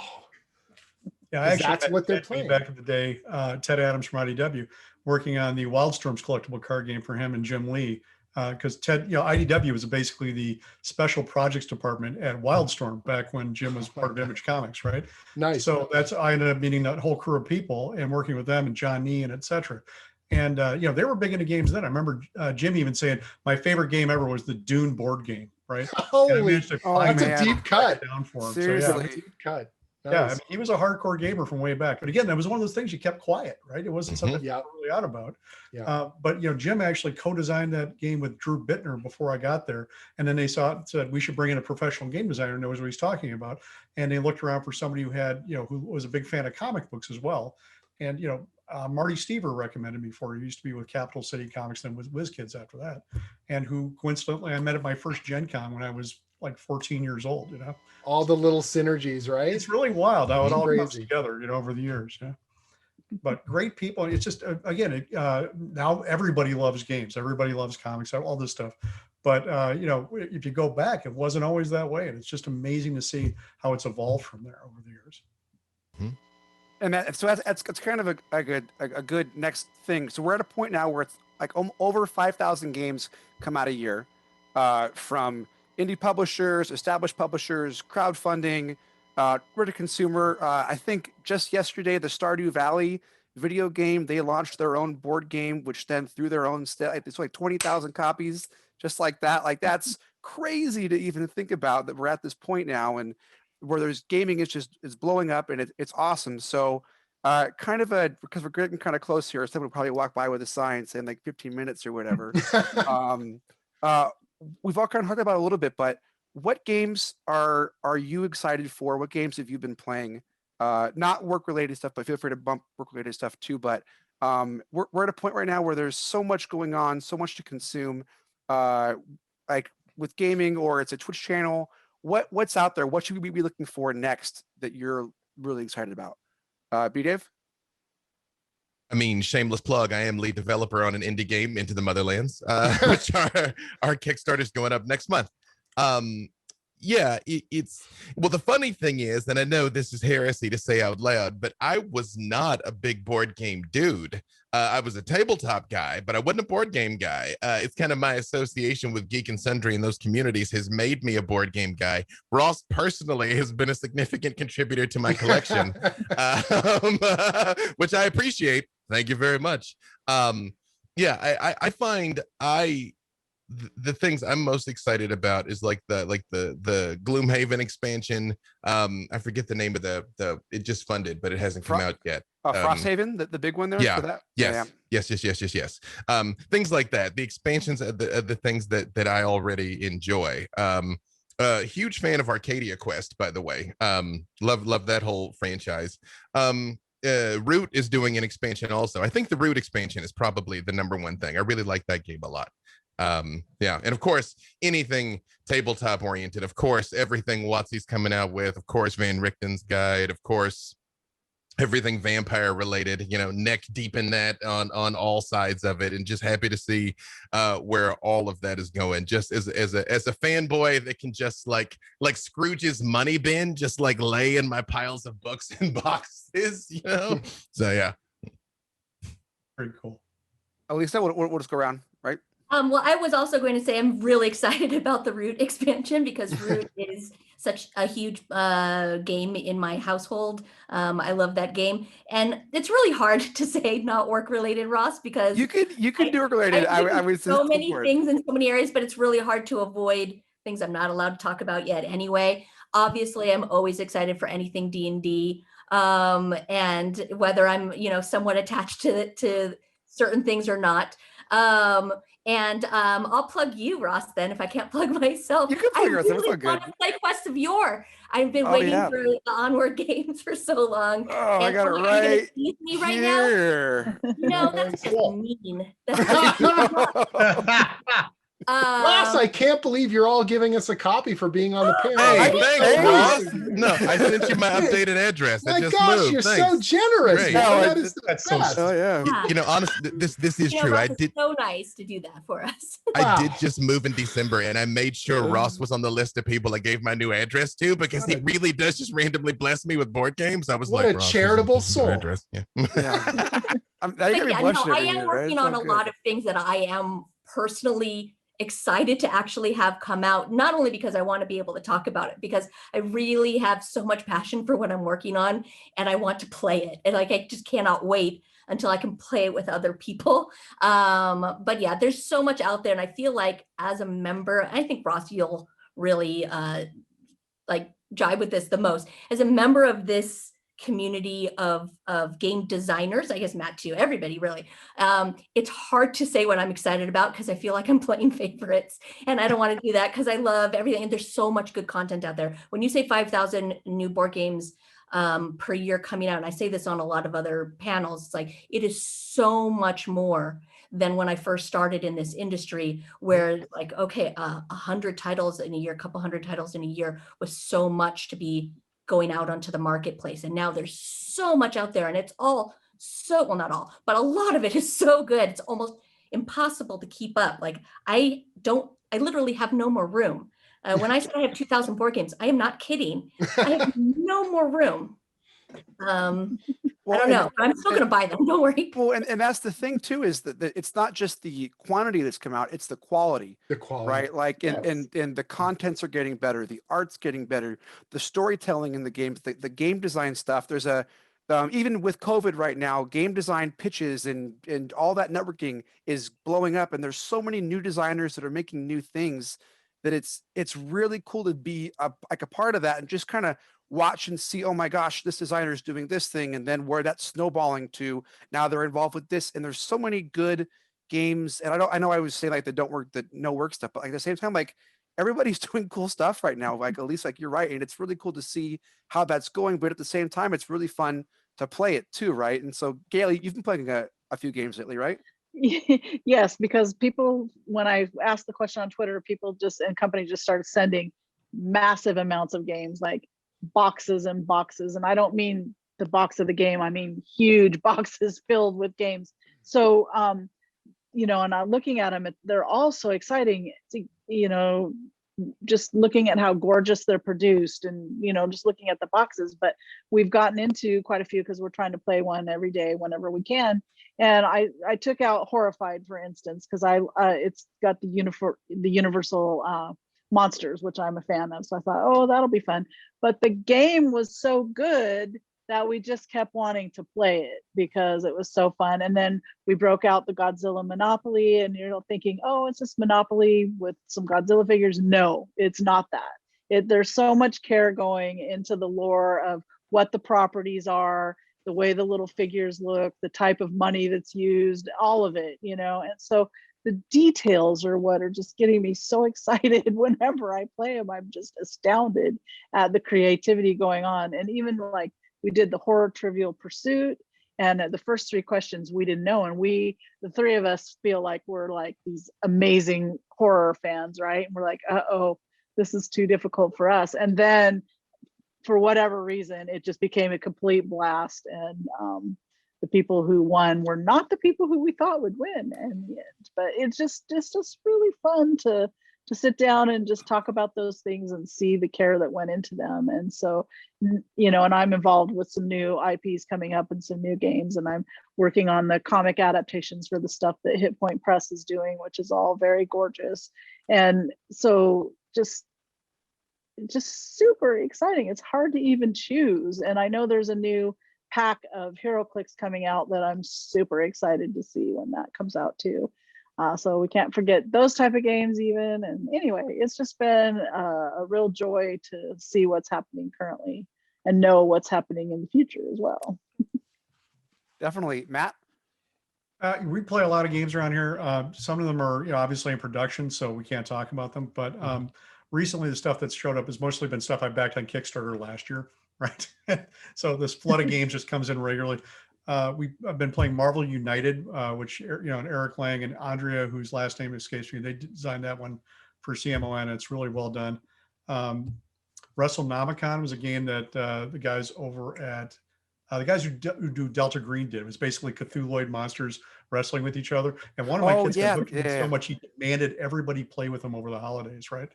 Yeah, actually, that's what they're playing. Back in the day, Ted Adams from IDW, working on the Wildstorms collectible card game for him and Jim Lee, because Ted, IDW was basically the special projects department at Wildstorm back when Jim was part of Image Comics, right? Nice. So I ended up meeting that whole crew of people and working with them and John Nee and et cetera. And they were big into games then. I remember Jim even saying my favorite game ever was the Dune board game, right? Holy, that's a deep cut. Down for him. Seriously. So, deep cut. Nice. Yeah, I mean, he was a hardcore gamer from way back. But again, that was one of those things you kept quiet, right? It wasn't something you were really out about. Yeah. But Jim actually co-designed that game with Drew Bittner before I got there. And then they said we should bring in a professional game designer who knows what he's talking about. And they looked around for somebody who had, who was a big fan of comic books as well. And Marty Stever recommended me for. He used to be with Capital City Comics, then with WizKids after that. And who coincidentally I met at my first Gen Con when I was like 14 years old, all the little synergies, right? It's really wild how it all comes together, over the years. Yeah. But great people. It's just, again, now everybody loves games. Everybody loves comics, all this stuff. But, if you go back, it wasn't always that way. And it's just amazing to see how it's evolved from there over the years. Mm-hmm. And so that's kind of a good next thing. So we're at a point now where it's like over 5,000 games come out a year, from indie publishers, established publishers, crowdfunding, to consumer. I think just yesterday, the Stardew Valley video game, they launched their own board game, which then through their own it's like 20,000 copies, just like that. Like, that's crazy to even think about, that we're at this point now, and where there's gaming is blowing up, and it's awesome. So because we're getting kind of close here, someone will probably walk by with a sign saying like 15 minutes or whatever. We've all kind of talked about it a little bit, but what games are you excited for? What games have you been playing? Not work-related stuff, but feel free to bump work-related stuff too. But we're at a point right now where there's so much going on, so much to consume, like with gaming, or it's a Twitch channel. What's out there? What should we be looking for next that you're really excited about? B. Dave? I mean, shameless plug, I am lead developer on an indie game, Into the Motherlands, which our Kickstarter's going up next month. It's the funny thing is, and I know this is heresy to say out loud, but I was not a big board game dude. I was a tabletop guy, but I wasn't a board game guy. It's kind of my association with Geek and Sundry and those communities has made me a board game guy. Ross personally has been a significant contributor to my collection, which I appreciate. Thank you very much. I find the things I'm most excited about is like the Gloomhaven expansion. I forget the name of the it just funded, but it hasn't come out yet. Frosthaven, the big one there for that. Yes. Things like that. The expansions are the things that I already enjoy. Huge fan of Arcadia Quest, by the way. Love that whole franchise. Root is doing an expansion also. I think the Root expansion is probably the number one thing. I really like that game a lot. And of course, anything tabletop oriented, of course, everything Watsy's coming out with, of course, Van Richten's Guide, of course, everything vampire related, neck deep in that on all sides of it, and just happy to see where all of that is going. Just as a fanboy that can just like Scrooge's money bin, just like lay in my piles of books and boxes, So yeah, very cool. Elisa, we'll just go around, right? Well, I was also going to say I'm really excited about the Root expansion because Root is such a huge game in my household. I love that game, and it's really hard to say not work related, Ross, because you could do work related. I was so many things in so many areas, but it's really hard to avoid things I'm not allowed to talk about yet. Anyway, obviously, I'm always excited for anything D&D, and whether I'm somewhat attached to certain things or not. And I'll plug you, Ross, then, if I can't plug myself. You can plug yourself. I really want to play Quest of Yore. I've been waiting for the Onward games for so long. Oh, I got it right me right here. Now? That's just mean. Ross, I can't believe you're all giving us a copy for being on the panel. Hey, thanks, Ross. No, I sent you my updated address. My gosh, you're so generous. Great. That's so Oh yeah. Honestly, this is true. Ross, it's so nice to do that for us. I did just move in December, and I made sure Ross was on the list of people I gave my new address to, because he really does just randomly bless me with board games. I was what like, a charitable soul. Address. Yeah. I am working on a lot of things that I am personally excited to actually have come out, not only because I want to be able to talk about it, because I really have so much passion for what I'm working on and I want to play it. And I just cannot wait until I can play it with other people. But yeah, there's so much out there. And I feel like as a member, I think Ross, you'll really jive with this the most. As a member of this community of game designers, I guess Matt too, everybody really, it's hard to say what I'm excited about because I feel like I'm playing favorites, and I don't want to do that because I love everything, and there's so much good content out there. When you say 5,000 new board games per year coming out, and I say this on a lot of other panels, it's like it is so much more than when I first started in this industry, where 100 titles in a year, a couple hundred titles in a year was so much to be going out onto the marketplace. And now there's so much out there, and it's all not all, but a lot of it is so good. It's almost impossible to keep up. I literally have no more room. When I say I have 2,000 board games, I am not kidding. I have no more room. I don't know. I'm still going to buy them. Don't worry. Well, and that's the thing too, is that it's not just the quantity that's come out; it's the quality. The quality, right? And the contents are getting better, the art's getting better, the storytelling in the games, the game design stuff. There's even with COVID right now, game design pitches and all that networking is blowing up, and there's so many new designers that are making new things that it's really cool to be a part of that and just kind of watch and see, oh my gosh, this designer is doing this thing, and then where that's snowballing to now they're involved with this, and there's so many good games. And I know I was saying that no work stuff, but at the same time, everybody's doing cool stuff right now. At least you're right, and it's really cool to see how that's going. But at the same time, it's really fun to play it too, right? And so, Gail, you've been playing a few games lately, right? Yes, because people, when I asked the question on Twitter, and companies just started sending massive amounts of games, boxes and boxes, and I don't mean the box of the game, I mean huge boxes filled with games. So and I'm looking at them, they're all so exciting, just looking at how gorgeous they're produced, and just looking at the boxes. But we've gotten into quite a few because we're trying to play one every day whenever we can. And I took out Horrified, for instance, because it's got the universal monsters, which I'm a fan of. So I thought, oh, that'll be fun. But the game was so good that we just kept wanting to play it because it was so fun. And then we broke out the Godzilla Monopoly, and you're thinking, oh, it's just Monopoly with some Godzilla figures. No, it's not that. There's so much care going into the lore of what the properties are, the way the little figures look, the type of money that's used, all of it, And so the details are what are just getting me so excited whenever I play them. I'm just astounded at the creativity going on. And even like we did the horror trivial pursuit, and the first 3 questions we didn't know. And the 3 of us feel like we're like these amazing horror fans, right? And we're like, uh-oh, this is too difficult for us. And then for whatever reason, it just became a complete blast. And the people who won were not the people who we thought would win in the end. But it's just really fun to sit down and just talk about those things and see the care that went into them. And so, and I'm involved with some new IPs coming up and some new games, and I'm working on the comic adaptations for the stuff that Hit Point Press is doing, which is all very gorgeous. And so just super exciting. It's hard to even choose. And I know there's a new pack of HeroClix coming out that I'm super excited to see when that comes out too. So we can't forget those type of games even. And anyway, it's just been a real joy to see what's happening currently and know what's happening in the future as well. Definitely. Matt? We play a lot of games around here. Some of them are obviously in production, so we can't talk about them. But recently, the stuff that's showed up has mostly been stuff I backed on Kickstarter last year, right? So this flood of games just comes in regularly. I've been playing Marvel United, which and Eric Lang and Andrea, whose last name escapes me, they designed that one for CMON. It's really well done. Wrestlenomicon was a game that the guys over at the guys who do Delta Green did. It was basically Cthulhuoid monsters wrestling with each other. And one of my kids got hooked so much he demanded everybody play with him over the holidays, right?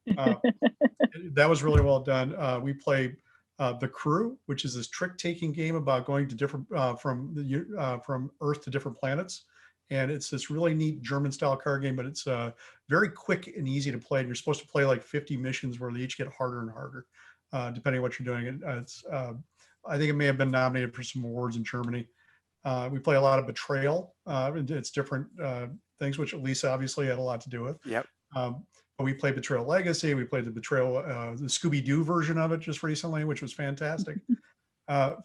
That was really well done. We played The Crew, which is this trick-taking game about going to different from Earth to different planets. And it's this really neat German-style card game, but it's very quick and easy to play. And you're supposed to play like 50 missions where they each get harder and harder, depending on what you're doing. I think it may have been nominated for some awards in Germany. We play a lot of Betrayal. It's different things, which Elisa obviously had a lot to do with. Yep. We played Betrayal Legacy. We played the Betrayal, the Scooby-Doo version of it just recently, which was fantastic.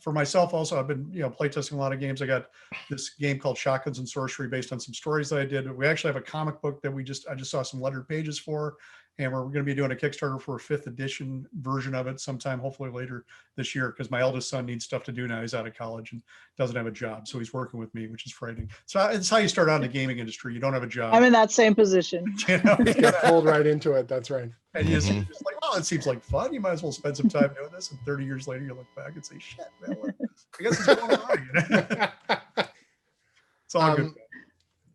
For myself also, I've been playtesting a lot of games. I got this game called Shotguns and Sorcery based on some stories that I did. We actually have a comic book that I just saw some lettered pages for, and we're going to be doing a Kickstarter for a 5th edition version of it sometime, hopefully later this year, because my eldest son needs stuff to do now. He's out of college and doesn't have a job, so he's working with me, which is frightening. So it's how you start out in the gaming industry. You don't have a job. I'm in that same position. You get pulled right into it. That's right. And you're just like, well, it seems like fun. You might as well spend some time doing this. And 30 years later, you look back and say, shit, man, I guess it's going on. It's all good.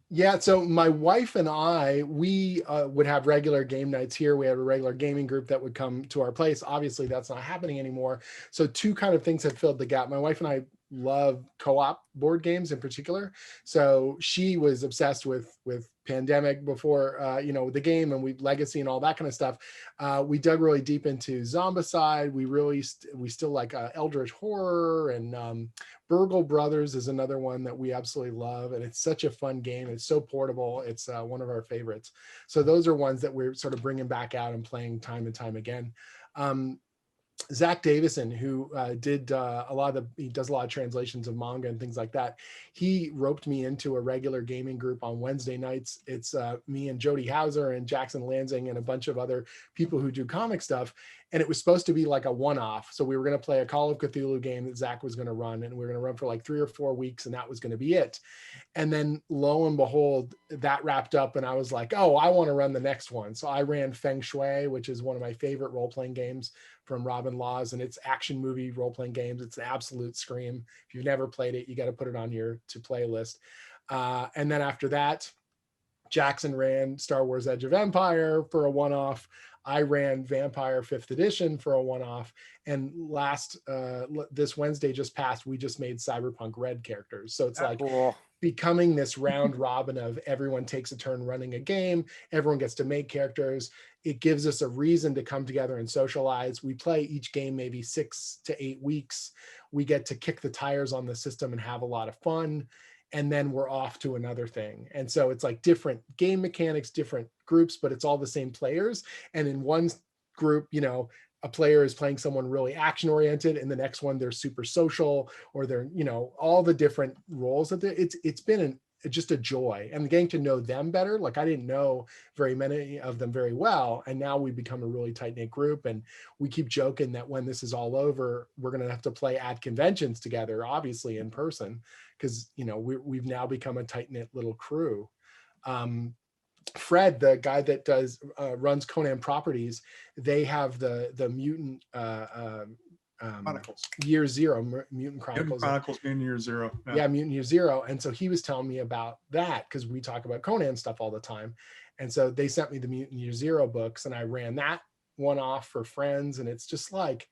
Yeah, so my wife and I, we would have regular game nights here. We had a regular gaming group that would come to our place. Obviously, that's not happening anymore. So 2 kind of things have filled the gap. My wife and I love co-op board games in particular. So she was obsessed with Pandemic before, the game, and Legacy and all that kind of stuff. We dug really deep into Zombicide. We still like Eldritch Horror, and Burgle Brothers is another one that we absolutely love. And it's such a fun game. It's so portable. It's one of our favorites. So those are ones that we're sort of bringing back out and playing time and time again. Zach Davison, who he does a lot of translations of manga and things like that. He roped me into a regular gaming group on Wednesday nights. It's me and Jody Hauser and Jackson Lansing and a bunch of other people who do comic stuff. And it was supposed to be like a one-off. So we were going to play a Call of Cthulhu game that Zach was going to run, and we were going to run for like 3 or 4 weeks, and that was going to be it. And then lo and behold, that wrapped up, and I was like, oh, I want to run the next one. So I ran Feng Shui, which is one of my favorite role-playing games from Robin Laws, and it's action movie role-playing games. It's an absolute scream. If you've never played it, you got to put it on your to-play list. And then after that, Jackson ran Star Wars Edge of Empire for a one-off. I ran Vampire 5th edition for a one-off. And this Wednesday just passed, we just made Cyberpunk Red characters. So it's like, becoming this round robin of everyone takes a turn running a game, everyone gets to make characters. It gives us a reason to come together and socialize. We play each game maybe 6 to 8 weeks. We get to kick the tires on the system and have a lot of fun. And then we're off to another thing. And so it's like different game mechanics, different groups, but it's all the same players. And in one group, you know, a player is playing someone really action oriented, and the next one they're super social, or they're, you know, all the different roles that it's been just a joy, and getting to know them better. Like I didn't know very many of them very well, and now we become a really tight knit group, and we keep joking that when this is all over, we're going to have to play at conventions together, obviously in person, because, you know, we've now become a tight knit little crew. Fred, the guy that runs Conan Properties, they have the Mutant Chronicles. Year Zero, Mutant Chronicles. Mutant Chronicles, Mutant Year Zero. Yeah, Mutant Year Zero. And so he was telling me about that, because we talk about Conan stuff all the time. And so they sent me the Mutant Year Zero books, and I ran that one off for friends. And it's just like,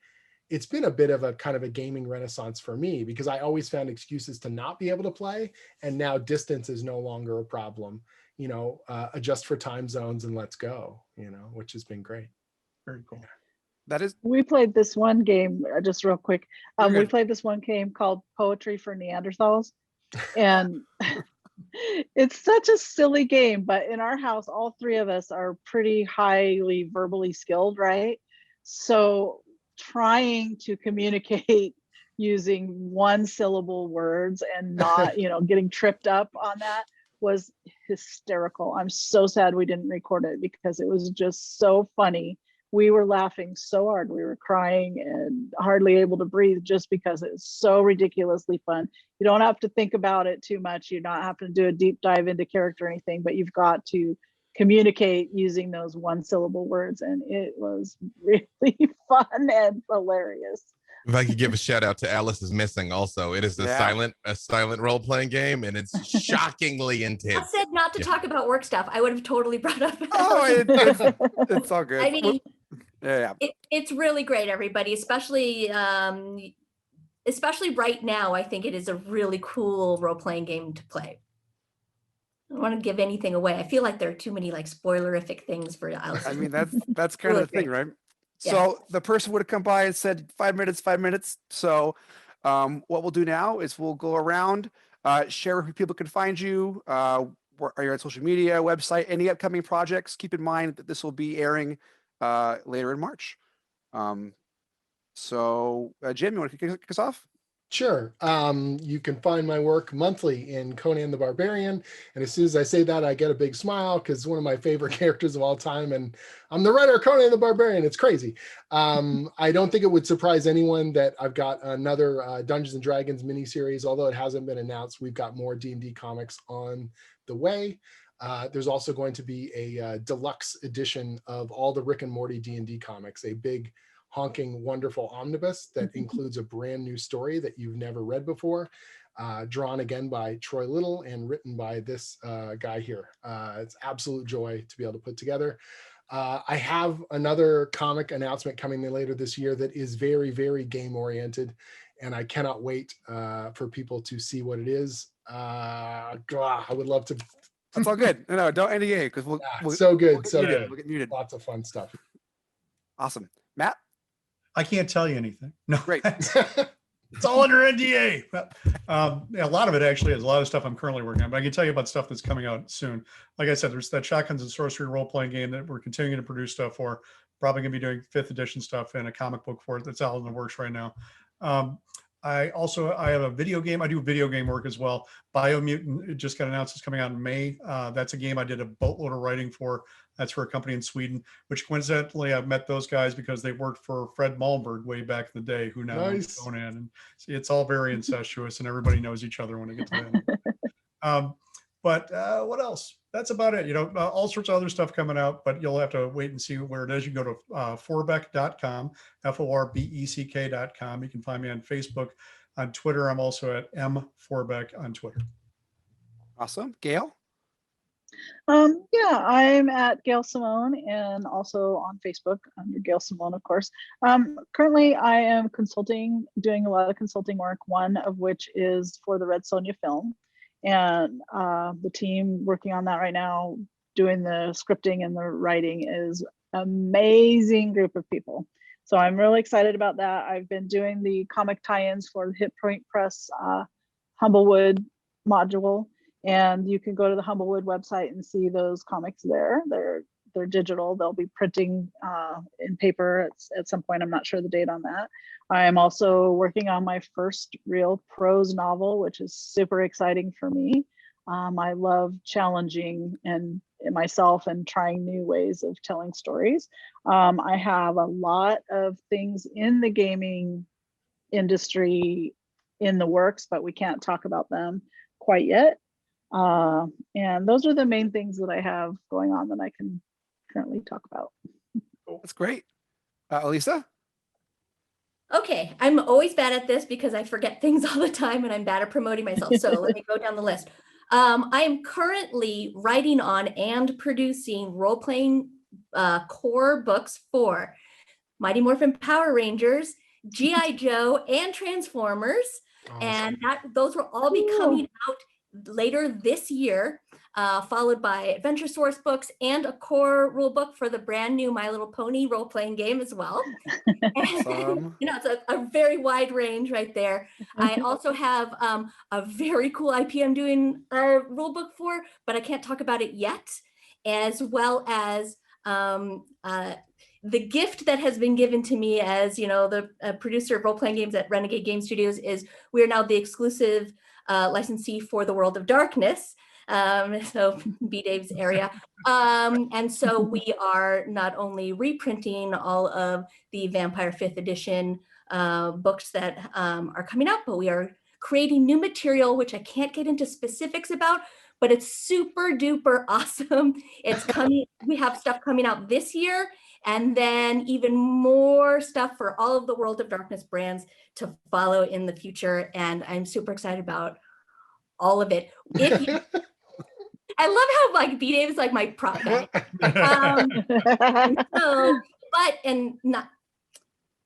it's been a bit of a kind of a gaming renaissance for me, because I always found excuses to not be able to play. And now distance is no longer a problem. You know, adjust for time zones and let's go, you know, which has been great. Very cool. That is, We played this one game, just real quick. Okay. We played this one game called Poetry for Neanderthals. And it's such a silly game, but in our house, all three of us are pretty highly verbally skilled, right? So trying to communicate using one syllable words and not, you know, getting tripped up on that was hysterical. I'm so sad we didn't record it, because it was just so funny. We were laughing so hard. We were crying and hardly able to breathe, just because it's so ridiculously fun. You don't have to think about it too much. You're not having to do a deep dive into character or anything, but you've got to communicate using those one syllable words. And it was really fun and hilarious. If I could give a shout out to Alice is Missing also. It is a silent role-playing game, and it's shockingly I intense. said not to talk about work stuff. I would have totally brought up. oh, it's all good. I mean, yeah. it's really great, everybody, especially right now. I think it is a really cool role-playing game to play. I don't want to give anything away. I feel like there are too many like spoilerific things for Alice. I mean, that's kind Really of the thing, right? Yeah. So the person would have come by and said 5 minutes, 5 minutes. So what we'll do now is we'll go around, share where people can find you, where are you on social media, website, any upcoming projects. Keep in mind that this will be airing later in March. So Jim, you want to kick us off? Sure. You can find my work monthly in Conan the Barbarian. And as soon as I say that, I get a big smile, because one of my favorite characters of all time. And I'm the writer of Conan the Barbarian. It's crazy. I don't think it would surprise anyone that I've got another Dungeons and Dragons miniseries, although it hasn't been announced. We've got more D&D comics on the way. There's also going to be a deluxe edition of all the Rick and Morty D&D comics, a big honking wonderful omnibus that includes a brand new story that you've never read before, drawn again by Troy Little and written by this guy here. It's absolute joy to be able to put together. I have another comic announcement coming in later this year that is very, very game oriented, and I cannot wait for people to see what it is. I would love to. That's all good. No, don't NDA, because we'll so good, we'll get so muted. good. We'll get muted. Lots of fun stuff. Awesome. Matt? I can't tell you anything. No, Great. It's all under NDA. But, yeah, a lot of it actually is a lot of stuff I'm currently working on, but I can tell you about stuff that's coming out soon. Like I said, there's that Shotguns and Sorcery role-playing game that we're continuing to produce stuff for. Probably going to be doing 5th edition stuff and a comic book for it that's out in the works right now. I have a video game. I do video game work as well. Biomutant, it just got announced, it's coming out in May. That's a game I did a boatload of writing for. That's for a company in Sweden, which coincidentally I've met those guys because they worked for Fred Malmberg way back in the day, who now owns Conan. And see, it's all very incestuous, and everybody knows each other when they get to that. But what else? That's about it. You know, all sorts of other stuff coming out, but you'll have to wait and see where it is. You can go to forbeck.com, FORBECK.com. You can find me on Facebook, on Twitter. I'm also at mforbeck on Twitter. Awesome. Gail? Yeah, I'm at Gail Simone and also on Facebook under Gail Simone, of course. Currently, I am doing a lot of consulting work, one of which is for the Red Sonja film. And the team working on that right now, doing the scripting and the writing, is amazing group of people. So I'm really excited about that. I've been doing the comic tie-ins for the Hit Point Press Humblewood module, and you can go to the Humblewood website and see those comics there. They're digital. They'll be printing in paper at some point. I'm not sure the date on that. I am also working on my first real prose novel, which is super exciting for me. I love challenging and myself and trying new ways of telling stories. I have a lot of things in the gaming industry in the works, but we can't talk about them quite yet. And those are the main things that I have going on that I can currently talk about. That's great. Elisa? Okay, I'm always bad at this because I forget things all the time and I'm bad at promoting myself. So let me go down the list. I am currently writing on and producing role-playing core books for Mighty Morphin Power Rangers, G.I. Joe, and Transformers. Awesome. And those will all be coming out later this year, followed by Adventure Source books and a core rule book for the brand new My Little Pony role-playing game as well. Awesome. You know, it's a very wide range right there. I also have a very cool IP I'm doing a rule book for, but I can't talk about it yet, as well as the gift that has been given to me as, you know, the producer of role-playing games at Renegade Game Studios is we are now the exclusive licensee for the World of Darkness. So B-Dave's area. And so we are not only reprinting all of the Vampire 5th edition books that are coming out, but we are creating new material, which I can't get into specifics about, but it's super duper awesome. It's coming. We have stuff coming out this year, and then even more stuff for all of the World of Darkness brands to follow in the future. And I'm super excited about all of it. I love how like B-Dave is like my prop guy.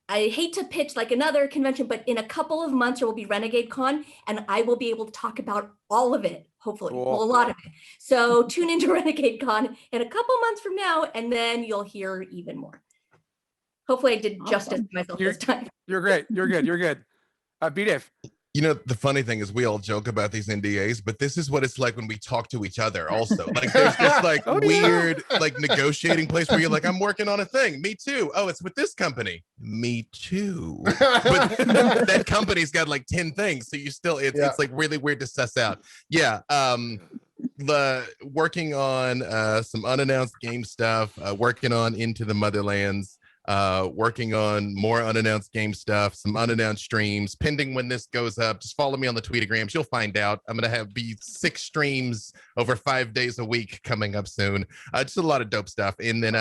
I hate to pitch like another convention, but in a couple of months there will be Renegade Con, and I will be able to talk about all of it, hopefully, well, a lot of it. So tune into Renegade Con in a couple months from now, and then you'll hear even more. Hopefully I did justice to myself this time. You're great. You're good. You're good. B-Dave. You know, the funny thing is we all joke about these NDAs, but this is what it's like when we talk to each other also. Like there's this like weird like negotiating place where you're like, I'm working on a thing. Me too. Oh, it's with this company. Me too. But that company's got like 10 things. So you still, it's like really weird to suss out. Yeah. The working on some unannounced game stuff, working on Into the Motherlands. Working on more unannounced game stuff, some unannounced streams, pending when this goes up. Just follow me on the Tweetagrams. You'll find out. I'm going to be 6 streams over 5 days a week coming up soon. Just a lot of dope stuff. And then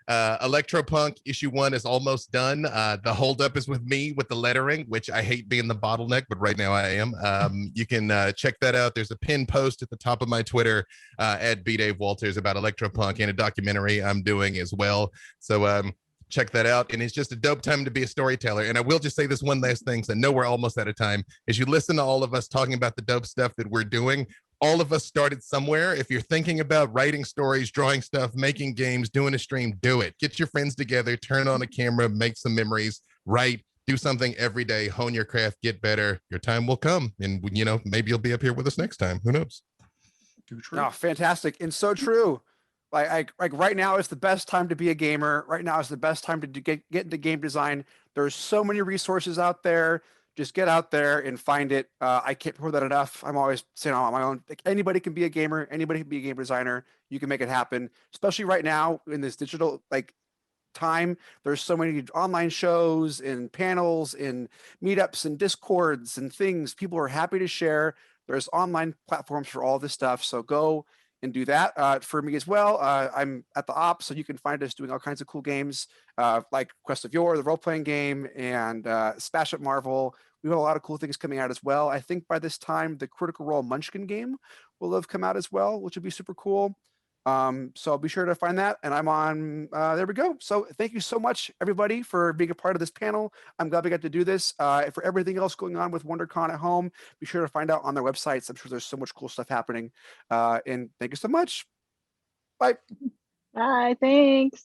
Electropunk issue 1 is almost done. The holdup is with me with the lettering, which I hate being the bottleneck, but right now I am. You can check that out. There's a pinned post at the top of my Twitter at bdavewalters about Electropunk and a documentary I'm doing as well. So check that out. And it's just a dope time to be a storyteller. And I will just say this one last thing, so I know we're almost out of time. As you listen to all of us talking about the dope stuff that we're doing, all of us started somewhere. If you're thinking about writing stories, drawing stuff, making games, doing a stream, do it. Get your friends together, turn on a camera, make some memories, write, do something every day, hone your craft, get better. Your time will come. And, you know, maybe you'll be up here with us next time. Who knows? Oh, fantastic. And so true. Like right now is the best time to be a gamer. Right now is the best time to get into game design. There's so many resources out there. Just get out there and find it. I can't promote that enough. I'm always saying on my own, like, anybody can be a gamer. Anybody can be a game designer. You can make it happen, especially right now in this digital like time. There's so many online shows and panels and meetups and discords and things. People are happy to share. There's online platforms for all this stuff. So go and do that. For me as well, I'm at the Ops, so you can find us doing all kinds of cool games like Quest of Yore, the role-playing game, and Smash Up Marvel. We have a lot of cool things coming out as well. I think by this time, the Critical Role Munchkin game will have come out as well, which would be super cool. So be sure to find that. And I'm on, there we go. So thank you so much, everybody, for being a part of this panel. I'm glad we got to do this. For everything else going on with WonderCon at home, be sure to find out on their websites. I'm sure there's so much cool stuff happening. And thank you so much. Bye. Bye. Thanks.